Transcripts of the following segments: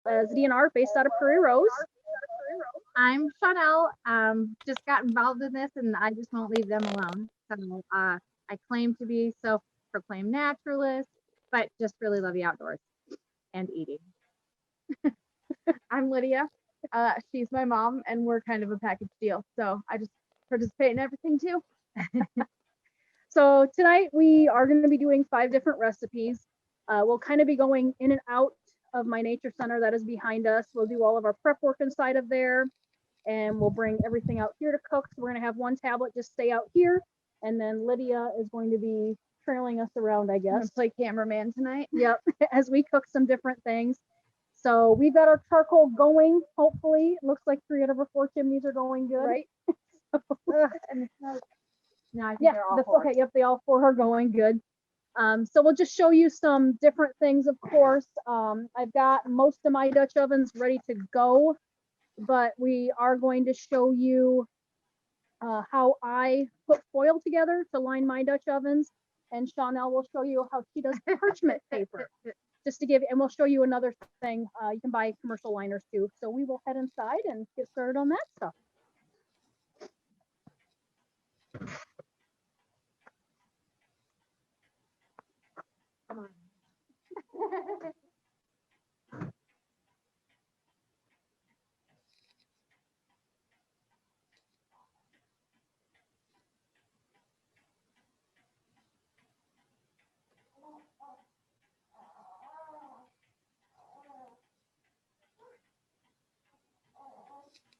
as DNR based out of Prairie Rose. I'm Chanel. Just got involved in this and I just won't leave them alone. So I claim to be self-proclaimed naturalist, but just really love the outdoors and eating. I'm Lydia. She's my mom, and we're kind of a package deal. So I just participate in everything too. So tonight we are going to be doing 5 different recipes. We'll kind of be going in and out of my nature center that is behind us. We'll do all of our prep work inside of there, and we'll bring everything out here to cook. So we're going to have one tablet just stay out here, and then Lydia is going to be trailing us around, I guess. Play cameraman tonight. Yep, as we cook some different things. So we've got our charcoal going, hopefully. It looks like 3 out of our 4 chimneys are going good. Right. And No, I think yeah, they're all okay, yep, they all 4 are going good. So we'll just show you some different things, of course. I've got most of my Dutch ovens ready to go, but we are going to show you how I put foil together to line my Dutch ovens, and Chanel will show you how she does parchment paper. Just to give, and we'll show you another thing. You can buy commercial liners too. So we will head inside and get started on that stuff. Come on.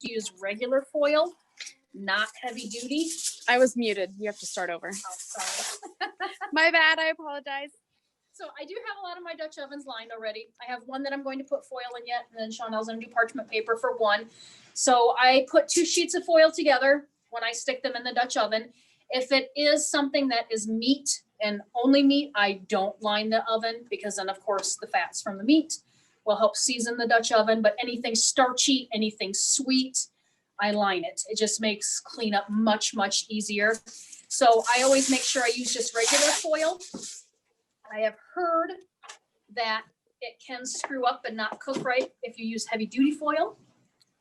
Use regular foil, not heavy duty. I was muted. You have to start over. Oh, sorry. My bad. I apologize. So I do have a lot of my Dutch ovens lined already. I have one that I'm going to put foil in yet, and then Chanel's gonna do parchment paper for one. So I put 2 sheets of foil together when I stick them in the Dutch oven. If it is something that is meat and only meat, I don't line the oven, because then of course the fats from the meat will help season the Dutch oven. But anything starchy, anything sweet, I line it. It just makes cleanup much, much easier. So I always make sure I use just regular foil. I have heard that it can screw up and not cook right if you use heavy duty foil.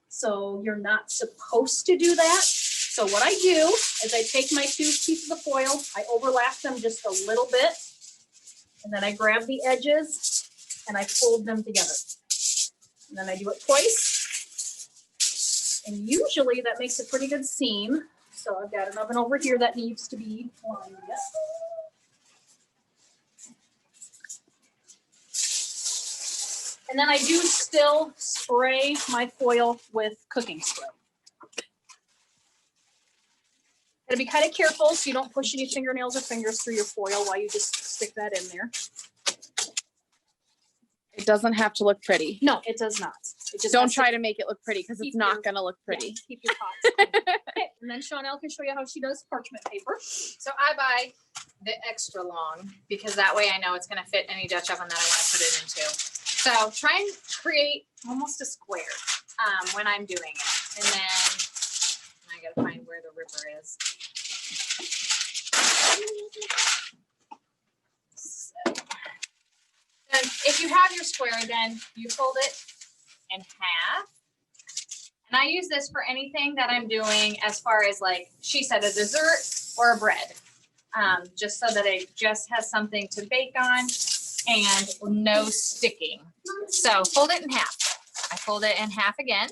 So you're not supposed to do that. So what I do is I take my 2 pieces of foil, I overlap them just a little bit, and then I grab the edges and I fold them together. And then I do it twice. And usually that makes a pretty good seam. So I've got an oven over here that needs to be lined yet. And then I do still spray my foil with cooking spray. Gotta be kind of careful so you don't push any fingernails or fingers through your foil while you just stick that in there. It doesn't have to look pretty. No, it does not. It just Don't has try to make it look pretty, because it's keep your- not going to look pretty. Yeah, keep your pots clean. Okay, and then Chanel can show you how she does parchment paper. So I buy the extra long because that way I know it's gonna fit any Dutch oven that I wanna put it into. So try and create almost a square when I'm doing it. And then I gotta find where the ripper is. So, then if you have your square, then you fold it in half. And I use this for anything that I'm doing as far as, like she said, a dessert or a bread. Just so that it just has something to bake on and no sticking. So fold it in half. I fold it in half again.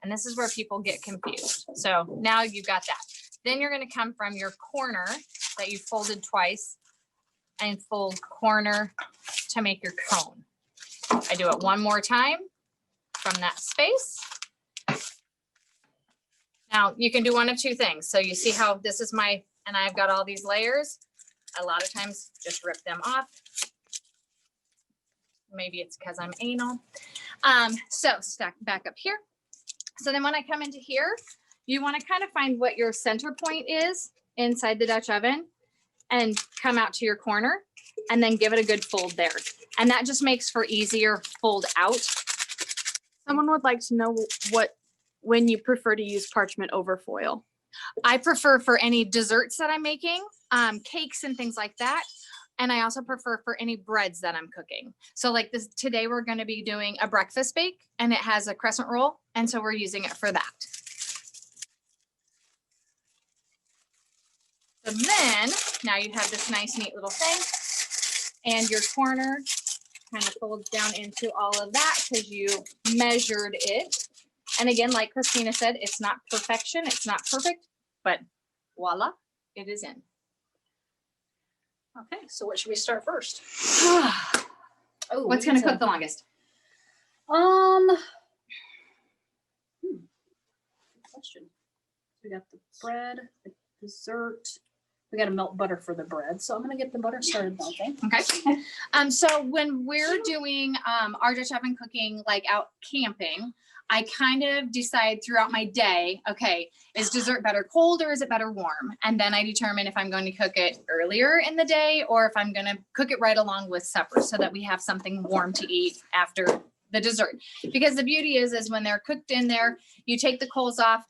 And this is where people get confused. So now you've got that. Then you're gonna come from your corner that you folded twice and fold corner to make your cone. I do it one more time from that space. Now you can do one of 2 things. So you see how this is my, and I've got all these layers. A lot of times just rip them off. Maybe it's because I'm anal. So stack back up here. So then when I come into here, you want to kind of find what your center point is inside the Dutch oven and come out to your corner and then give it a good fold there. And that just makes for easier fold out. Someone would like to know when you prefer to use parchment over foil. I prefer for any desserts that I'm making, cakes and things like that. And I also prefer for any breads that I'm cooking. So like this today, we're going to be doing a breakfast bake and it has a crescent roll. And so we're using it for that. So then now you have this nice, neat little thing and your corner kind of folds down into all of that because you measured it. And again, like Christina said, it's not perfection. It's not perfect, but voila, it is in. Okay, so what should we start first? Oh, What's going to cook the longest? Good question. We got the bread, the dessert. We got to melt butter for the bread, so I'm gonna get the butter started melting. Okay. So when we're doing our Dutch oven cooking, like out camping, I kind of decide throughout my day, okay, is dessert better cold or is it better warm? And then I determine if I'm going to cook it earlier in the day or if I'm going to cook it right along with supper so that we have something warm to eat after the dessert. Because the beauty is when they're cooked in there, you take the coals off,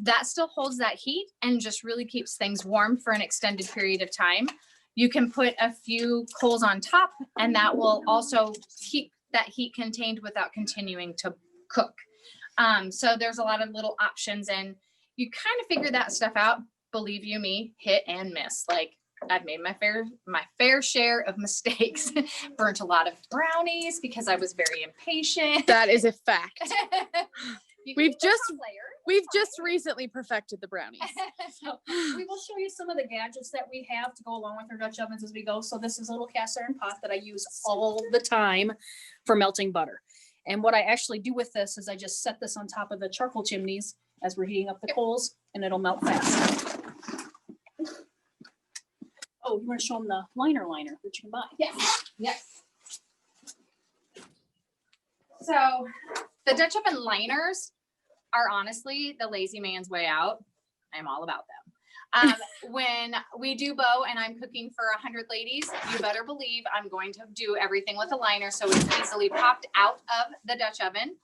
that still holds that heat and just really keeps things warm for an extended period of time. You can put a few coals on top and that will also keep that heat contained without continuing to cook. So there's a lot of little options and you kind of figure that stuff out. Believe you me, hit and miss. Like I've made my fair share of mistakes, burnt a lot of brownies because I was very impatient. That is a fact. You We've keep the just- top layer. We've just recently perfected the brownies. So we will show you some of the gadgets that we have to go along with our Dutch ovens as we go. So this is a little cast iron pot that I use all the time for melting butter. And what I actually do with this is I just set this on top of the charcoal chimneys as we're heating up the coals and it'll melt fast. Oh, you want to show them the liner that you can buy? Yes. Yes. So the Dutch oven liners are honestly the lazy man's way out. I'm all about them. When we do bow and I'm cooking for 100 ladies, you better believe I'm going to do everything with a liner so it's easily popped out of the Dutch oven.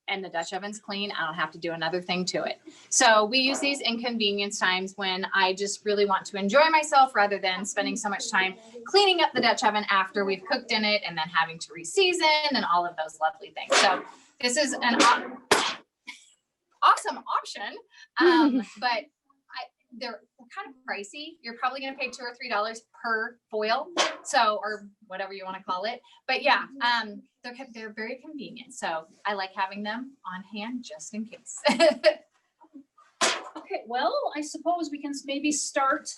And the Dutch oven's clean. I don't have to do another thing to it. So we use these in convenience times when I just really want to enjoy myself rather than spending so much time cleaning up the Dutch oven after we've cooked in it and then having to reseason and all of those lovely things. So this is an awesome option. But they're kind of pricey. You're probably going to pay $2 or $3 per foil. So, or whatever you want to call it. But yeah, they're very convenient. So I like having them on hand just in case. Okay, well, I suppose we can maybe start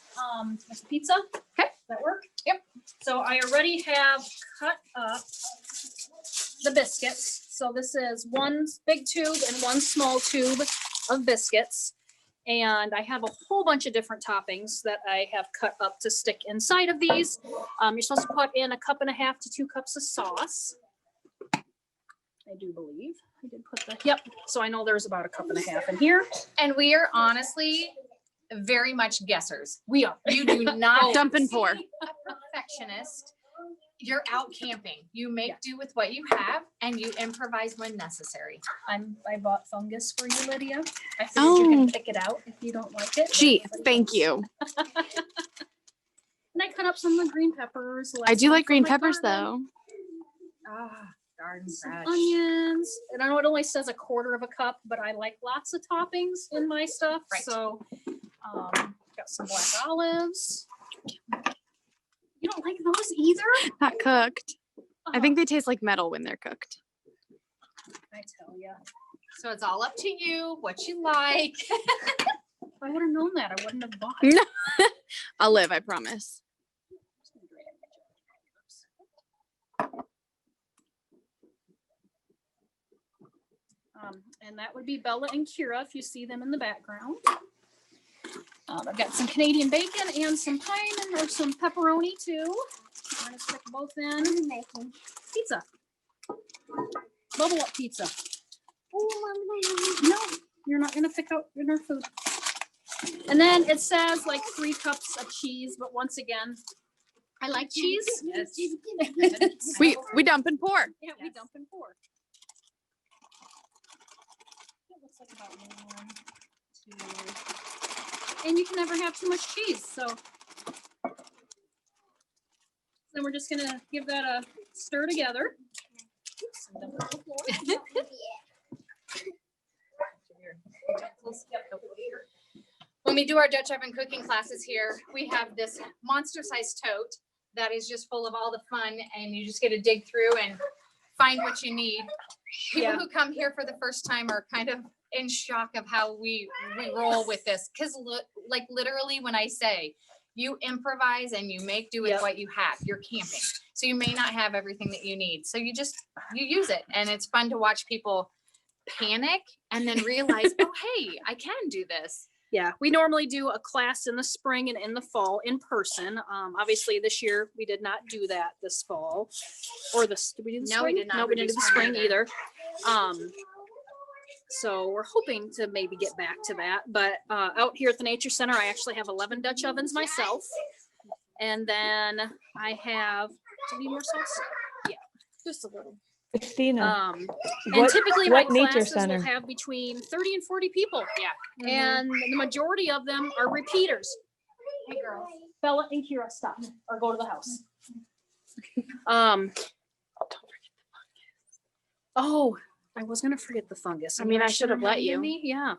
with pizza. Okay. Does that work? Yep. So I already have cut up the biscuits. So this is one big tube and one small tube of biscuits. And I have a whole bunch of different toppings that I have cut up to stick inside of these. You're supposed to put in 1.5 cups to 2 cups of sauce. I do believe I did put the, yep. So I know there's about 1.5 cups in here. And we are honestly very much guessers. We are. You do not Dump and pour. A perfectionist. You're out camping. You make do with what you have and you improvise when necessary. I bought fungus for you, Lydia. I figured you can Oh. pick it out if you don't like it. Gee, thank you. And I cut up some of the green peppers. I do like green some of my peppers garden, though. Garden some fresh. onions. And I know it only says 1/4 cup, but I like lots of toppings in my stuff. Right. So got some black olives. You don't like those either? Not cooked. I think they taste like metal when they're cooked. I tell you. So it's all up to you, what you like. If I would have known that, I wouldn't have bought it. I'll live, I promise. And that would be Bella and Kira if you see them in the background. I've got some Canadian bacon and some pine or some pepperoni too. I'm gonna stick both in. Pizza. Bubble up pizza. No, you're not gonna pick out your food. And then it says like 3 cups of cheese, but once again, I like cheese. Yes. We dump and pour. Yeah, we Yes. dump and pour. It looks like about 1, 2. And you can never have too much cheese, so. then we're just gonna give that a stir together. Oops, and dump it on the floor. When we do our Dutch oven cooking classes here, we have this monster sized tote that is just full of all the fun, and you just get to dig through and find what you need. People who come here for the first time are kind of in shock of how we roll with this. Cause like literally when I say you improvise and you make do with what you have, you're camping. So you may not have everything that you need. So you use it, and it's fun to watch people panic and then realize, oh, hey, I can do this. Yeah, we normally do a class in the spring and in the fall in person. Obviously this year we did not do that this fall, or this. Did we do the No, spring? we did not. No, we didn't do the spring spring either. So we're hoping to maybe get back to that. But out here at the Nature Center, I actually have 11 Dutch ovens myself, and then I have. Do you need more sauce? Yeah, just a little. Christina, And typically my what nature classes center? will have between 30 and 40 people. Yeah. And the majority of them are repeaters. Hey, girls. Bella and Kira, stop or go to the house. Oh, I was gonna forget the fungus. I mean, I should should have let reminded you. me. Yeah.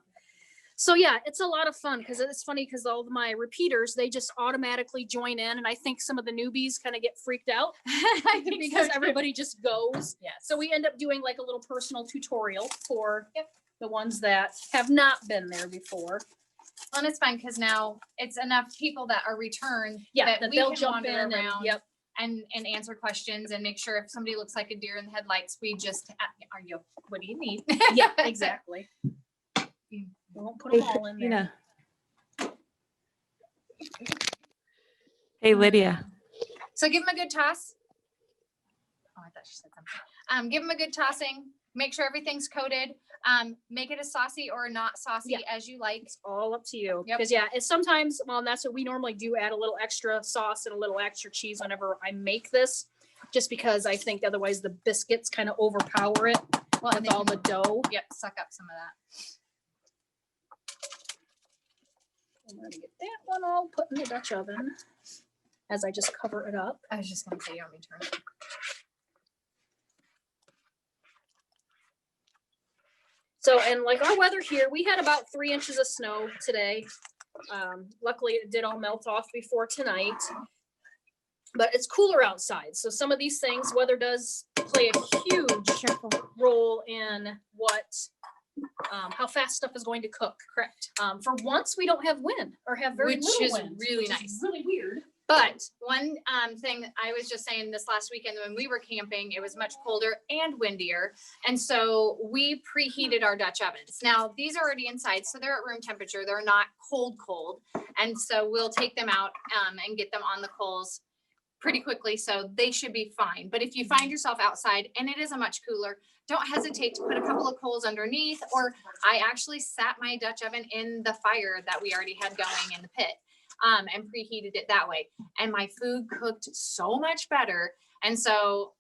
So yeah, it's a lot of fun because it's funny because all of my repeaters, they just automatically join in, and I think some of the newbies kind of get freaked out I think because so, too. everybody just goes. Yes. So we end up doing like a little personal tutorial for the ones that have not been there before. And it's fun because now it's enough people that are returned Yeah, that we they'll can jump wander in around and and answer questions and make sure if somebody looks like a deer in the headlights, we just are you what do you need? yeah, exactly. We won't put them all in there. Christina. Hey, Lydia. So give them a good toss. Oh, I thought she said something. Give them a good tossing. Make sure everything's coated. Make it as saucy or not saucy as you like. It's all up to you. Yep. Because yeah, it's sometimes, well, and that's what we normally do, add a little extra sauce and a little extra cheese whenever I make this, just because I think otherwise the biscuits kind of overpower it Well, and with they all the can- dough. Yep, suck up some of that. I'm gonna get that one all put in the Dutch oven as I just cover it up. I was just gonna say, you want me to turn it? So, and like our weather here, we had about 3 inches of snow today. Luckily it did all melt off before tonight, but it's cooler outside. So some of these things, weather does play a huge role in how fast stuff is going to cook. Correct. For once, we don't have wind or have very Which little is wind, really which is nice. really weird. But one thing that I was just saying this last weekend when we were camping, it was much colder and windier. And so we preheated our Dutch ovens. Now these are already inside, so they're at room temperature. They're not cold. And so we'll take them out and get them on the coals pretty quickly. So they should be fine. But if you find yourself outside and it is a much cooler, don't hesitate to put a couple of coals underneath. Or I actually sat my Dutch oven in the fire that we already had going in the pit. And preheated it that way. And my food cooked so much better. And so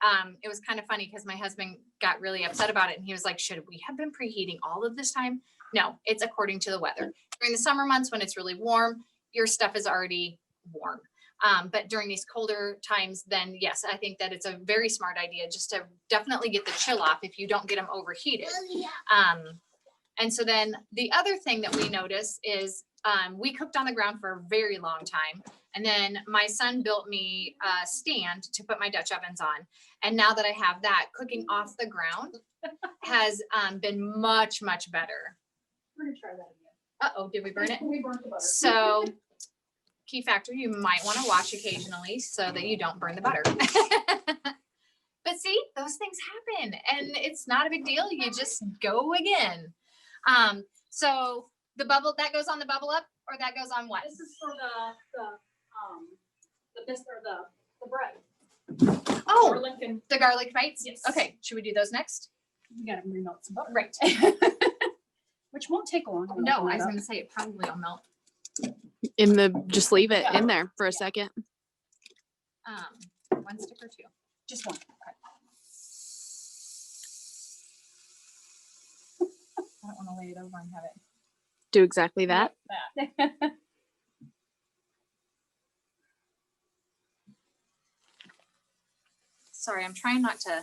it was kind of funny because my husband got really upset about it. And he was like, should we have been preheating all of this time? No, it's according to the weather. During the summer months when it's really warm, your stuff is already warm. But during these colder times, then yes, I think that it's a very smart idea just to definitely get the chill off if you don't get them overheated. And so then the other thing that we notice is we cooked on the ground for a very long time. And then my son built me a stand to put my Dutch ovens on. And now that I have that, cooking off the ground has been much, much better. We're gonna try that again. Uh-oh, did we burn it? We burnt the butter. So key factor, you might want to watch occasionally so that you don't burn the butter. But see, those things happen and it's not a big deal. You just go again. So the bubble that goes on the bubble up or that goes on what? This is for the biscuit or the bread. Oh, Or Lincoln. the garlic bites? Yes. Okay, should we do those next? You gotta remelt some butter. Right. Which won't take long. I'm gonna No, open I it was up. gonna say it probably will melt. Just leave it in there for a second. 1 stick or 2? Just one. I don't want to lay it over and have it. Do exactly that. Sorry, I'm trying not to.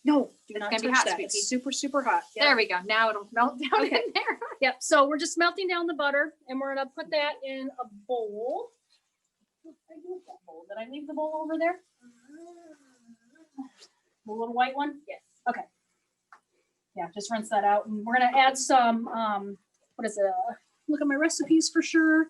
No, do It's not gonna be touch hot, that. Squeaky. It's super, super hot. Yep. There we go. Now it'll melt down Okay. in there. Yep, so we're just melting down the butter and we're gonna put that in a bowl. What did I do with that bowl? Did I leave the bowl over there? The little white one? Yes. Okay. Yeah, just rinse that out. And we're gonna add some, what is it? Look at my recipes for sure.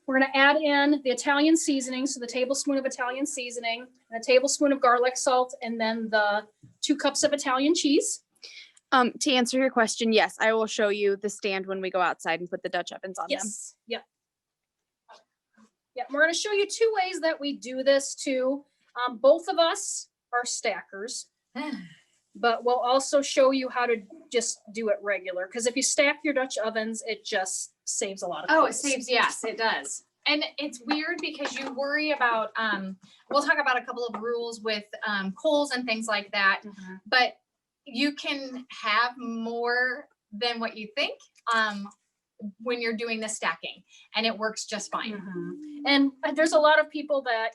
We're gonna add in the Italian seasoning, so the tablespoon of Italian seasoning, and a tablespoon of garlic salt, and then the 2 cups of Italian cheese. To answer your question, yes, I will show you the stand when we go outside and put the Dutch ovens on them. Yes. Yep. Yeah, we're gonna show you 2 ways that we do this too. Both of us are stackers, but we'll also show you how to just do it regular. Because if you stack your Dutch ovens, it just saves a lot of Oh, it coals. saves, yes, it does. And it's weird because you worry about, we'll talk about a couple of rules with coals and things like that, Mhm. but you can have more than what you think when you're doing the stacking, and it works just fine. Mhm. And there's a lot of people that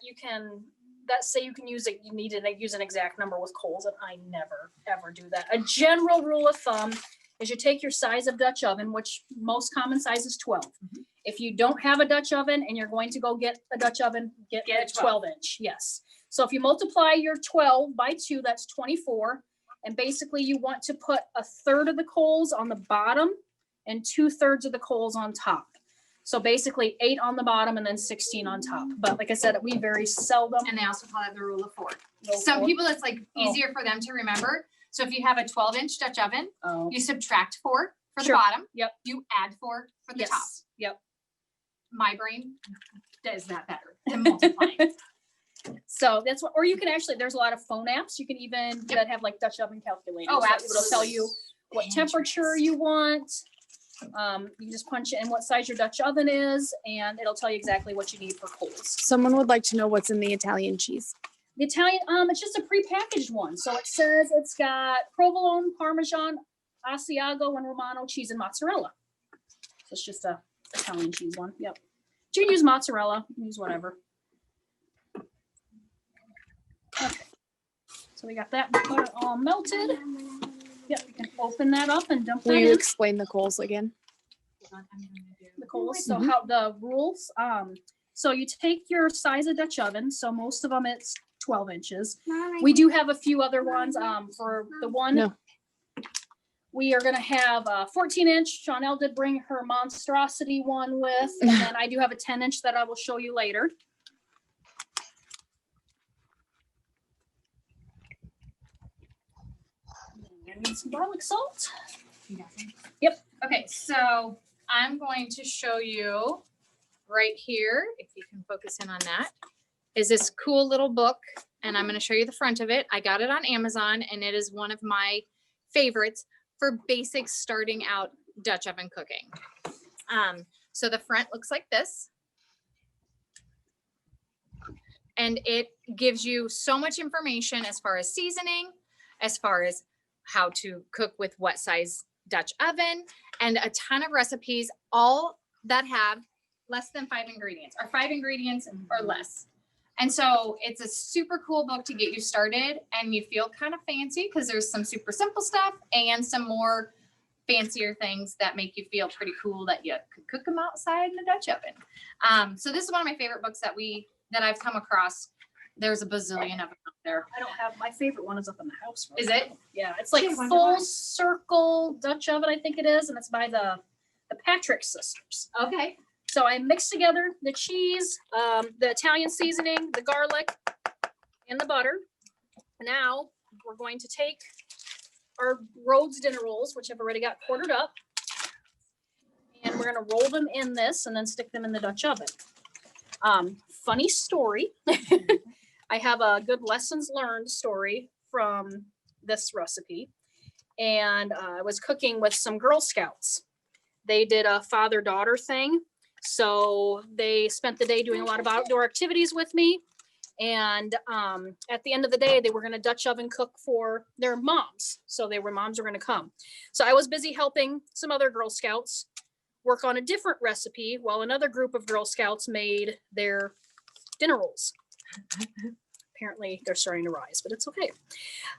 that say you can use it, you need to use an exact number with coals, and I never, ever do that. A general rule of thumb is you take your size of Dutch oven, which most common size is 12. Mhm. If you don't have a Dutch oven and you're going to go get a Dutch oven, get Get a a 12. 12-inch, yes. So if you multiply your 12 by 2, that's 24. And basically you want to put 1/3 of the coals on the bottom and 2/3 of the coals on top. So basically 8 on the bottom and then 16 on top. But like I said, we very seldom. And they also call it the rule of 4. go Some for- people, it's like Oh. easier for them to remember. So if you have a 12-inch Dutch oven, Oh, you subtract 4 for Sure. the bottom. Yep. You add 4 for the top. yes, yep. My brain does that better than multiplying. So that's what, or you can actually, there's a lot of phone apps. You can even that have like Dutch oven calculators. Oh, that It'll tell absolutely. you what temperature you want. You just punch in what size your Dutch oven is, and it'll tell you exactly what you need for coals. Someone would like to know what's in the Italian cheese. The Italian, it's just a prepackaged one. So it says it's got provolone, Parmesan, Asiago, and Romano cheese and mozzarella. So it's just a Italian cheese one. Yep. You can use mozzarella. You can use whatever. Okay. So we got that butter all melted. Yep, we can open that up and dump Will that you in explain the coals again? the coals. So how the rules, so you take your size of Dutch oven. So most of them it's 12 inches. We do have a few other ones. For the one No. we are gonna have a 14-inch. Chanel did bring her monstrosity one with, and then I do have a 10-inch that I will show you later. I need some garlic salt. Yep. Okay, so I'm going to show you right here, if you can focus in on that, is this cool little book, and I'm going to show you the front of it. I got it on Amazon, and it is one of my favorites for basic starting out Dutch oven cooking. So the front looks like this. And it gives you so much information as far as seasoning, as far as how to cook with what size Dutch oven, and a ton of recipes, all that have less than 5 ingredients, or 5 ingredients or less. And so it's a super cool book to get you started, and you feel kind of fancy because there's some super simple stuff and some more fancier things that make you feel pretty cool that you could cook them outside in a Dutch oven. So this is one of my favorite books that I've come across. There's a bazillion of them out there. I don't have, my favorite one is up in the house. Right Is now. it? Yeah, it's like Gee, I wonder Full why. Circle Dutch Oven, I think it is, and it's by the Patrick sisters. Okay. So I mixed together the cheese, the Italian seasoning, the garlic, and the butter. Now we're going to take our Rhodes dinner rolls, which I've already got quartered up, and we're gonna roll them in this and then stick them in the Dutch oven. Funny story. I have a good lessons learned story from this recipe. And I was cooking with some Girl Scouts. They did a father-daughter thing. So they spent the day doing a lot of outdoor activities with me. And at the end of the day, they were going to Dutch oven cook for their moms. So moms were going to come. So I was busy helping some other Girl Scouts work on a different recipe while another group of Girl Scouts made their dinner rolls. Apparently they're starting to rise, but it's okay.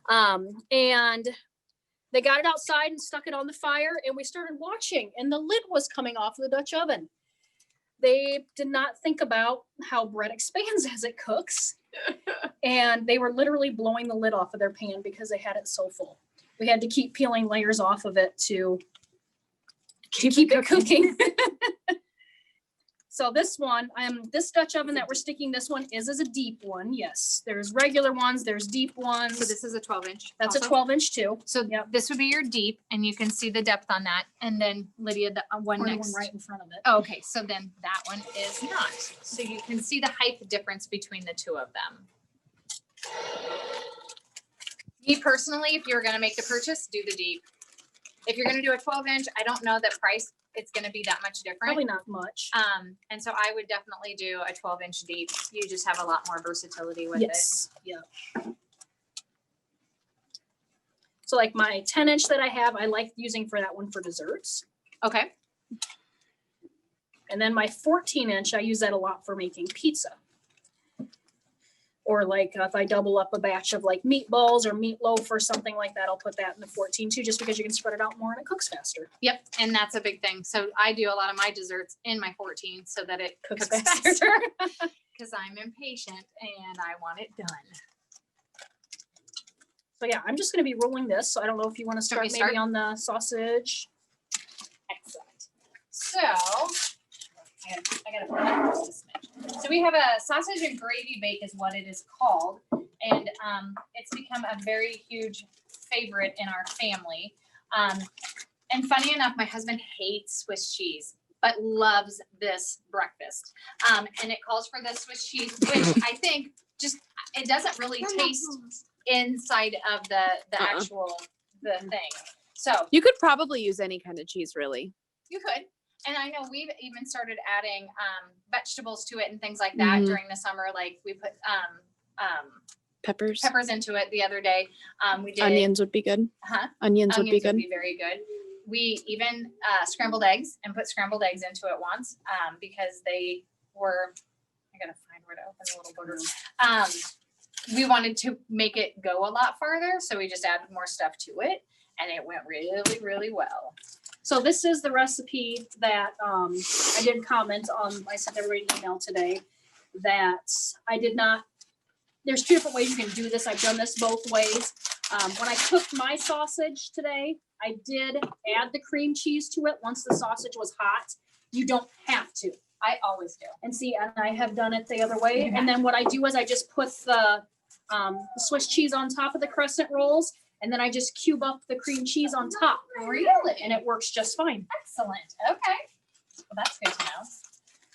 And they got it outside and stuck it on the fire, and we started watching, and the lid was coming off of the Dutch oven. They did not think about how bread expands as it cooks. And they were literally blowing the lid off of their pan because they had it so full. We had to keep peeling layers off of it to keep it cooking. So this one, this Dutch oven that we're sticking this one is a deep one. Yes, there's regular ones, there's deep ones. So this is a 12-inch. That's also? a 12-inch too. So Yep. this would be your deep, and you can see the depth on that. And then Lydia, the one Or the next. one right in front of it. Oh, okay, so then that one is not. So you can see the height difference between the two of them. Me personally, if you're gonna make the purchase, do the deep. If you're gonna do a 12-inch, I don't know that price, it's gonna be that much different. Probably not much. And so I would definitely do a 12-inch deep. You just have a lot more versatility with it. Yes, yeah. So like my 10-inch that I have, I like using for that one for desserts. Okay, And then my 14-inch, I use that a lot for making pizza. Or like if I double up a batch of like meatballs or meatloaf or something like that, I'll put that in the 14 too, just because you can spread it out more and it cooks faster. yep, and that's a big thing. So I do a lot of my desserts in my 14 so that it Cooks cooks faster. faster. Because I'm impatient and I want it done. So yeah, I'm just gonna be rolling this. So I don't know if you want to start me to maybe start? on the sausage. Excellent. So I gotta put that first a smidge. So we have a sausage and gravy bake is what it is called. And it's become a very huge favorite in our family. And funny enough, my husband hates Swiss cheese, but loves this breakfast. And it calls for the Swiss cheese, which I think just, it doesn't really taste inside of the actual, the thing. So You could probably use any kind of cheese, really. you could. And I know we've even started adding vegetables to it and things like that Mhm. during the summer. Like we put Peppers. peppers into it the other day. We did Onions would be good. Huh? Onions would be Onions good. would be very good. We even scrambled eggs and put scrambled eggs into it once because they were, I gotta find where to open the little booger. We wanted to make it go a lot farther, so we just added more stuff to it, and it went really, really well. So this is the recipe that I did comment on. I sent everybody an email today that I did not. There's two different ways you can do this. I've done this both ways. When I cooked my sausage today, I did add the cream cheese to it once the sausage was hot. You don't have to. I always do. And see, and I have done it the other way. And then what I do is I just put the Swiss cheese on top of the crescent rolls, and then I just cube up the cream cheese on top. Really? And it works just fine. Excellent. Okay. Well, that's good to know.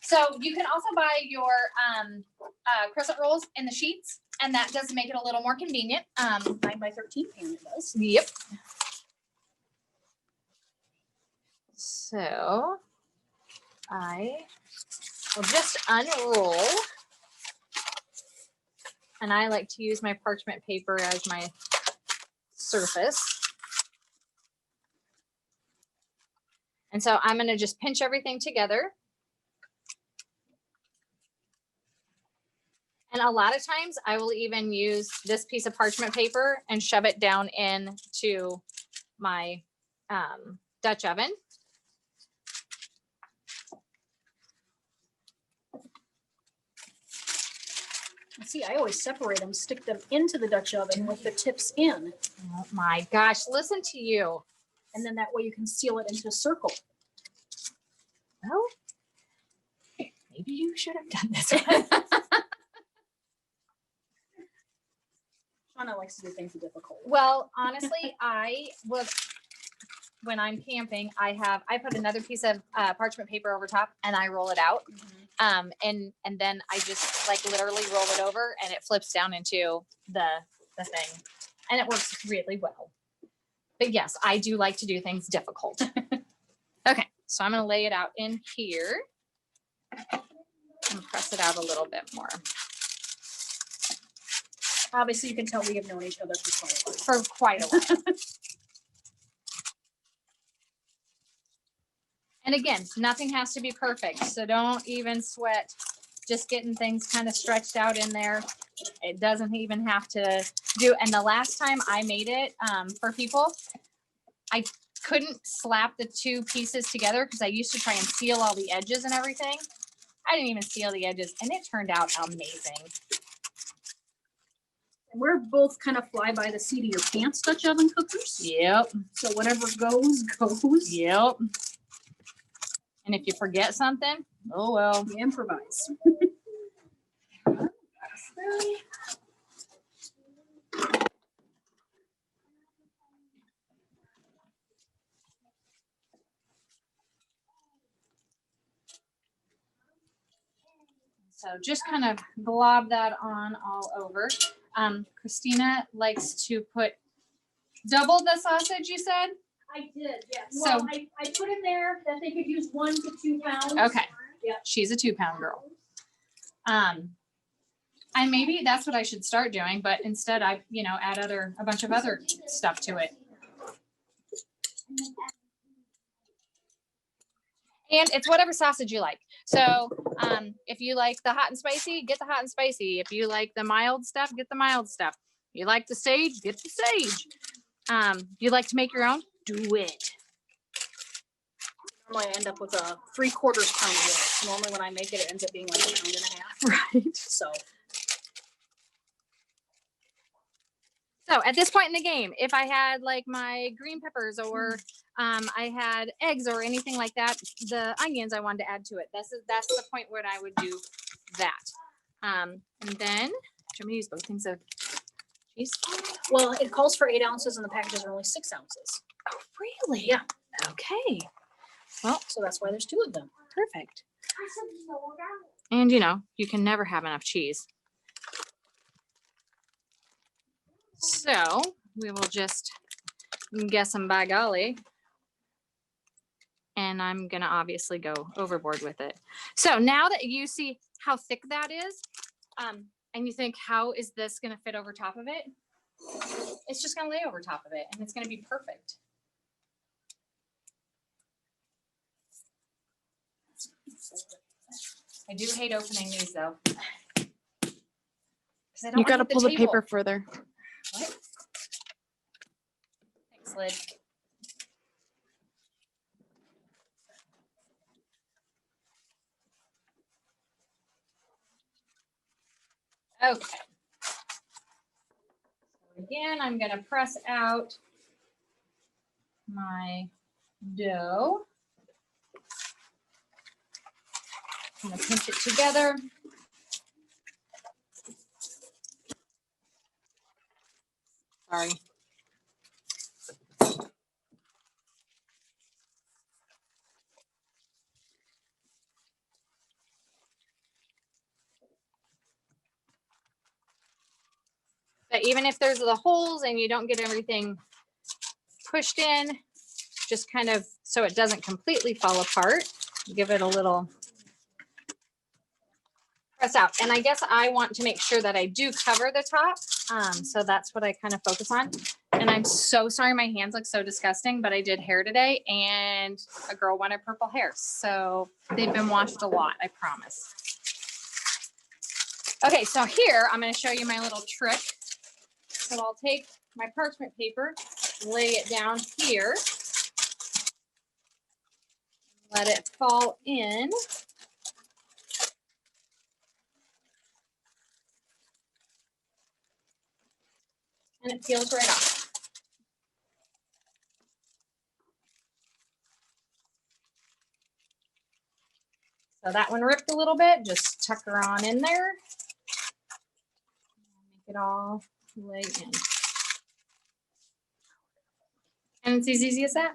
So you can also buy your crescent rolls in the sheets, and that does make it a little more convenient. 9x13 pan it does. Yep. So I will just unroll. And I like to use my parchment paper as my surface. And so I'm going to just pinch everything together. And a lot of times I will even use this piece of parchment paper and shove it down into my Dutch oven. See, I always separate them, stick them into the Dutch oven with the tips in. Oh my gosh, listen to you. And then that way you can seal it into a circle. Well, maybe you should have done this one. Shauna likes to do things difficult. Well, honestly, I was, when I'm camping, I put another piece of parchment paper over top and I roll it out. And then I just like literally roll it over and it flips down into the thing and it works really well. But yes, I do like to do things difficult. Okay, so I'm going to lay it out in here and press it out a little bit more. Obviously, you can tell we have known each other For quite a while. And again, nothing has to be perfect, so don't even sweat just getting things kind of stretched out in there. It doesn't even have to do. And the last time I made it for people, I couldn't slap the two pieces together because I used to try and seal all the edges and everything. I didn't even seal the edges, and it turned out amazing. And we're both kind of fly by the seat of your pants Dutch oven cookers. Yep. So whatever goes, goes. Yep. And if you forget something, oh well. We improvise. So just kind of glob that on all over. Christina likes to put double the sausage, you said? I did, yes. So- Well, I put in there that they could use 1 to 2 pounds. Okay. Yeah. She's a 2-pound girl. And maybe that's what I should start doing, but instead I, add a bunch of other stuff to it. And it's whatever sausage you like. So if you like the hot and spicy, get the hot and spicy. If you like the mild stuff, get the mild stuff. You like the sage, get the sage. You like to make your own? Do it. Normally I end up with a 3/4 pound roll. Normally when I make it, it ends up being like 1.5 pounds. Right. So So at this point in the game, if I had like my green peppers or I had eggs or anything like that, the onions I wanted to add to it. That's the point where I would do that. And then, do you want me to use both things of cheese? well, it calls for 8 ounces and the packages are only 6 ounces. Oh, really? Yeah. Okay. So that's why there's 2 of them. Perfect. And you can never have enough cheese. So we will just guess them by golly. And I'm going to obviously go overboard with it. So now that you see how thick that is, and you think, how is this going to fit over top of it? It's just going to lay over top of it and it's going to be perfect. I do hate opening these though. You got to pull the paper further. What? Thanks, Lid. Okay. So again, I'm going to press out my dough. I'm going to pinch it together. Sorry. But even if there's the holes and you don't get everything pushed in, just kind of so it doesn't completely fall apart, give it a little press out. And I guess I want to make sure that I do cover the top. So that's what I kind of focus on. And I'm so sorry, my hands look so disgusting, but I did hair today and a girl wanted purple hair. So they've been washed a lot, I promise. Okay, so here I'm going to show you my little trick. So I'll take my parchment paper, lay it down here, let it fall in. And it peels right off. So that one ripped a little bit, just tuck her on in there. Make it all lay in. And it's as easy as that.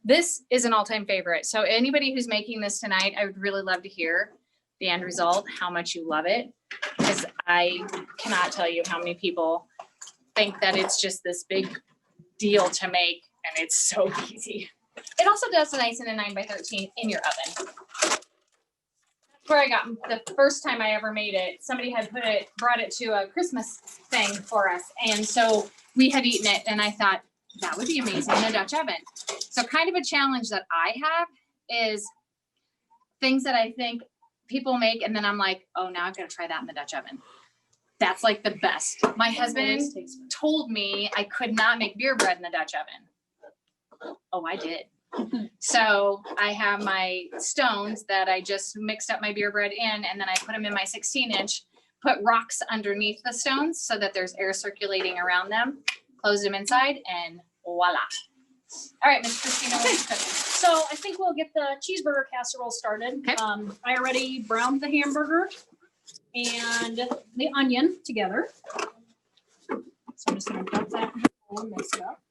This is an all-time favorite. So anybody who's making this tonight, I would really love to hear the end result, how much you love it. Because I cannot tell you how many people think that it's just this big deal to make, and it's so easy. It also does nice in a 9x13 in your oven. That's where I got the first time I ever made it. Somebody had brought it to a Christmas thing for us, and so we had eaten it, and I thought that would be amazing in a Dutch oven. So kind of a challenge that I have is things that I think people make, and then I'm like, oh, now I've got to try that in the Dutch oven. That's like the best. My husband told me I could not make beer bread in the Dutch oven. Oh, I did. So I have my stones that I just mixed up my beer bread in, and then I put them in my 16-inch, put rocks underneath the stones so that there's air circulating around them, closed them inside, and voila. All right, Miss Christina, what are you cooking? So I think we'll get the cheeseburger casserole started. Okay. I already browned the hamburger and the onion together. So I'm just gonna dump that in the bowl and mix it up.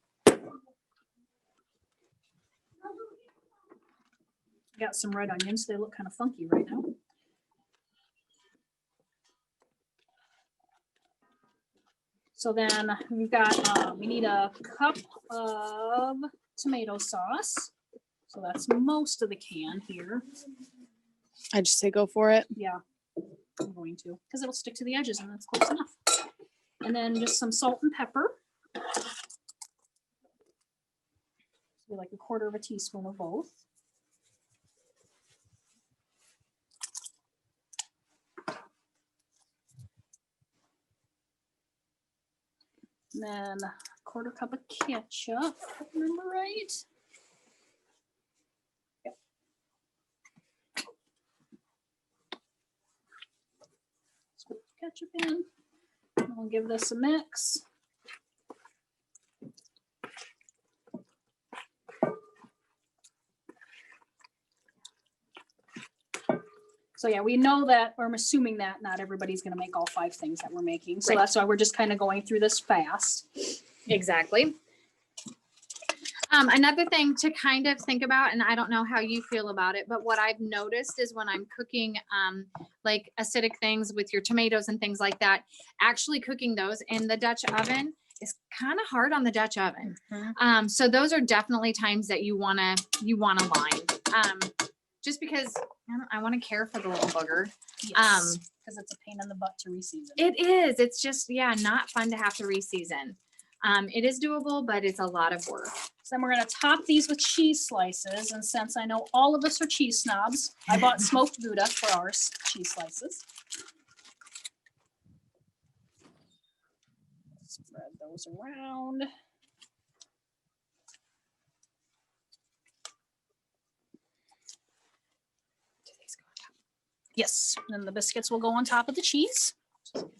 Got some red onions. They look kind of funky right now. So then we've got, we need a cup of tomato sauce. So that's most of the can here. I just say go for it. Yeah, I'm going to, because it'll stick to the edges and that's close enough. And then just some salt and pepper. So like a quarter of a teaspoon of both. And then a quarter cup of ketchup, if I remember right. Yep. Scoop the ketchup in. And we'll give this a mix. So yeah, we know that, or I'm assuming that not everybody's gonna make all 5 things that we're making. So Right. that's why we're just kind of going through this fast. Exactly. Another thing to kind of think about, and I don't know how you feel about it, but what I've noticed is when I'm cooking like acidic things with your tomatoes and things like that, actually cooking those in the Dutch oven is kind of hard on the Dutch oven. So those are definitely times that you wanna line. Just because I want to care for the little booger. Yes, because it's a pain in the butt to reseason. It is. It's just, yeah, not fun to have to reseason. It is doable, but it's a lot of work. So then we're gonna top these with cheese slices, and since I know all of us are cheese snobs, I bought smoked Gouda for our cheese slices. Spread those around. Yes, and then the biscuits will go on top of the cheese. Since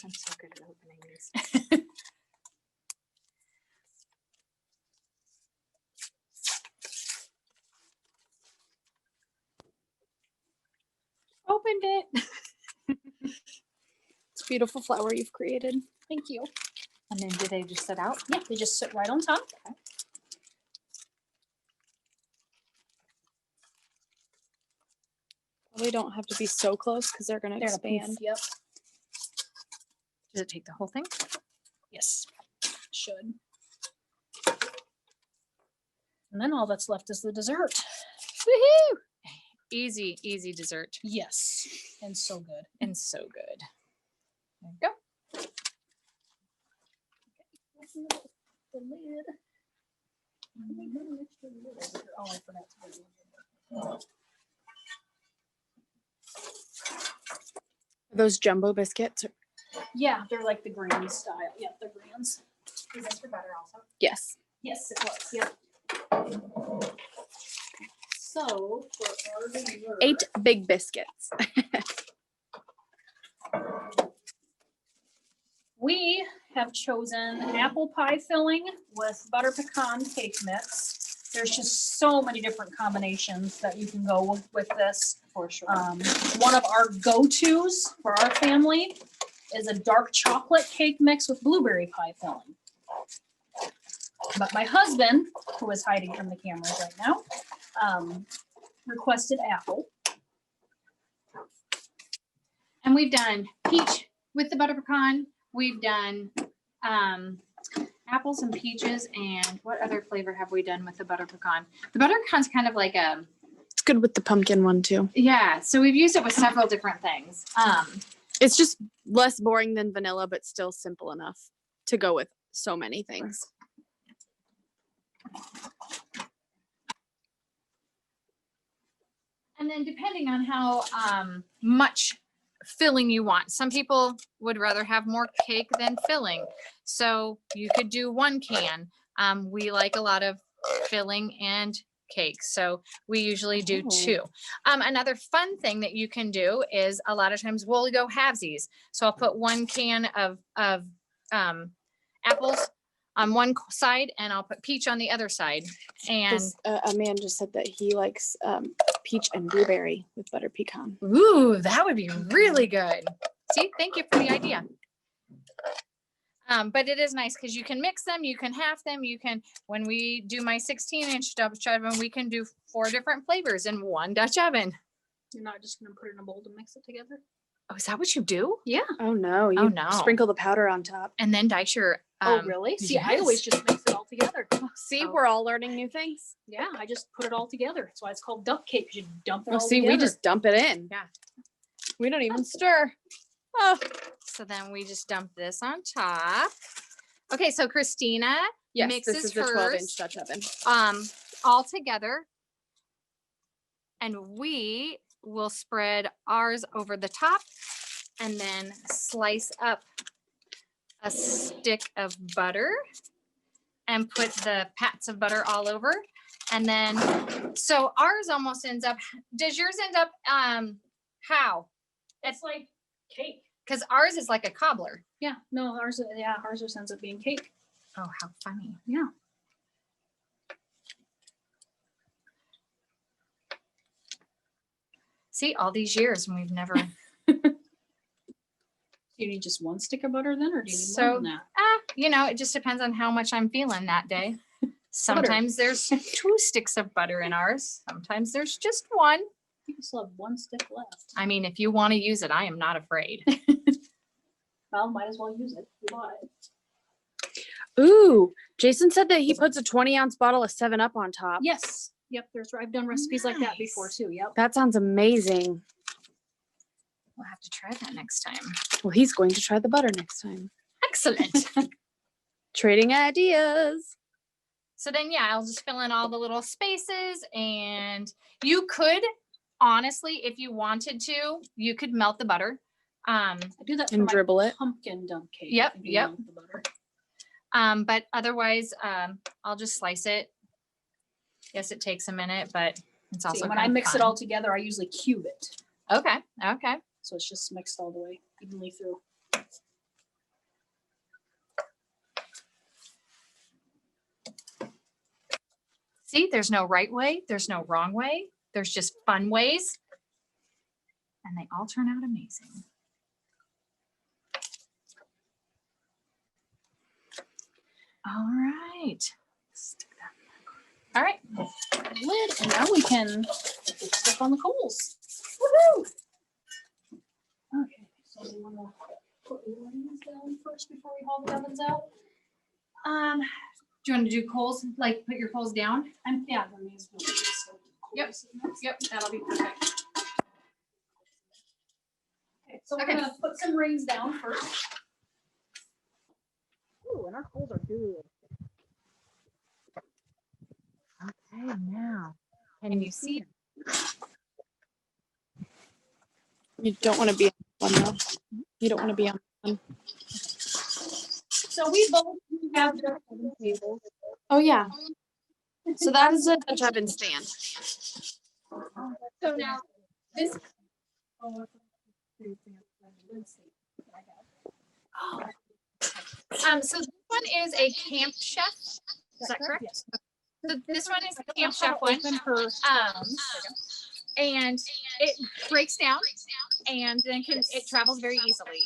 I'm so good at opening these. Opened it. It's a beautiful flower you've created. Thank you. And then do they just sit out? Yeah, they just sit right on top. Probably don't have to be so close because they're gonna They're gonna poof, expand. Yep. Does it take the whole thing? Yes, should. And then all that's left is the dessert. Woohoo! Easy, easy dessert. Yes, and so good. And so good. There you go. The lid. Oh, I forgot to put it in. Are those jumbo biscuits? Yeah, they're like the grand style. Yeah, they're grands. Is this for butter also? Yes. Yes, it was. Yep. So for our dessert, 8 big biscuits. we have chosen apple pie filling with butter pecan cake mix. There's just so many different combinations that you can go with this. For sure. One of our go-tos for our family is a dark chocolate cake mix with blueberry pie filling. But my husband, who is hiding from the cameras right now, requested apple. And we've done peach with the butter pecan. We've done apples and peaches. And what other flavor have we done with the butter pecan? The butter pecan's kind of like a, It's good with the pumpkin one too. yeah. So we've used it with several different things. It's just less boring than vanilla, but still simple enough to go with so many things. And then depending on how much filling you want. Some people would rather have more cake than filling. So you could do 1 can. We like a lot of filling and cake. So we usually do 2. Another fun thing that you can do is a lot of times we'll go halvesies. So I'll put 1 can of apples on one side and I'll put peach on the other side. And A man just said that he likes peach and blueberry with butter pecan. ooh, that would be really good. See, thank you for the idea. But it is nice because you can mix them, you can half them, you can, when we do my 16-inch Dutch oven, we can do 4 different flavors in one Dutch oven. You're not just gonna put it in a bowl to mix it together? Oh, is that what you do? Yeah. Oh no, you no. sprinkle the powder on top. And then dice your. Oh, really? See, I always yes. just mix it all together. See, Oh. we're all learning new things. Yeah, I just put it all together. That's why it's called duck cake, because you dump it Oh, all see, together. we just dump it in. Yeah. We don't even stir. Oh, So then we just dump this on top. Okay, so Christina yes, mixes this is the 12-inch Dutch oven. all together. And we will spread ours over the top and then slice up a stick of butter and put the pats of butter all over. And then, so ours almost ends up, does yours end up, how? It's like cake. Because ours is like a cobbler. Yeah, no, ours just ends up being cake. Oh, how funny. Yeah. See, all these years and we've never, Do you need just 1 stick of butter then, or do you need So- more than that? you know, it just depends on how much I'm feeling that day. Sometimes there's 2 sticks of butter in ours. Sometimes there's just 1. You can still have 1 stick left. I mean, if you want to use it, I am not afraid. Well, might as well use it. You bought it. Ooh, Jason said that he puts a 20-ounce bottle of 7-Up on top. Yes. Yep. I've done recipes like that before Nice. too. Yep. That sounds amazing. We'll have to try that next time. Well, he's going to try the butter next time. Excellent. Trading ideas. So then, yeah, I'll just fill in all the little spaces, and you could, honestly, if you wanted to, you could melt the butter. I do that for And my dribble it. pumpkin dump cake. Yep, I do yep. melt the butter. But otherwise, I'll just slice it. Yes, it takes a minute, but it's also See, when kind I of mix it fun. all together, I usually cube it. Okay, okay. So it's just mixed all the way evenly through. See, there's no right way, there's no wrong way, there's just fun ways. And they all turn out amazing. All right. Stick that. All right. Lid, and now we can get stuff on the coals. Woohoo! Okay, so we want to put these down first before we haul the ovens out. Do you want to do coals, like put your coals down? Yeah, that means we'll just Yep. coals. Yep, that'll be perfect. Okay, so we're Okay. gonna put some rings down first. Ooh, and our coals are good. Okay, now. Can you see? You don't want to be on one though. You don't want to be on one. So we both have their oven tables. Oh yeah. So that is a Dutch oven stand. So now this. So this one is a Camp Chef. Is that correct? Yes. So this one is the Camp Chef one. Open her. And it breaks down and then it travels very easily.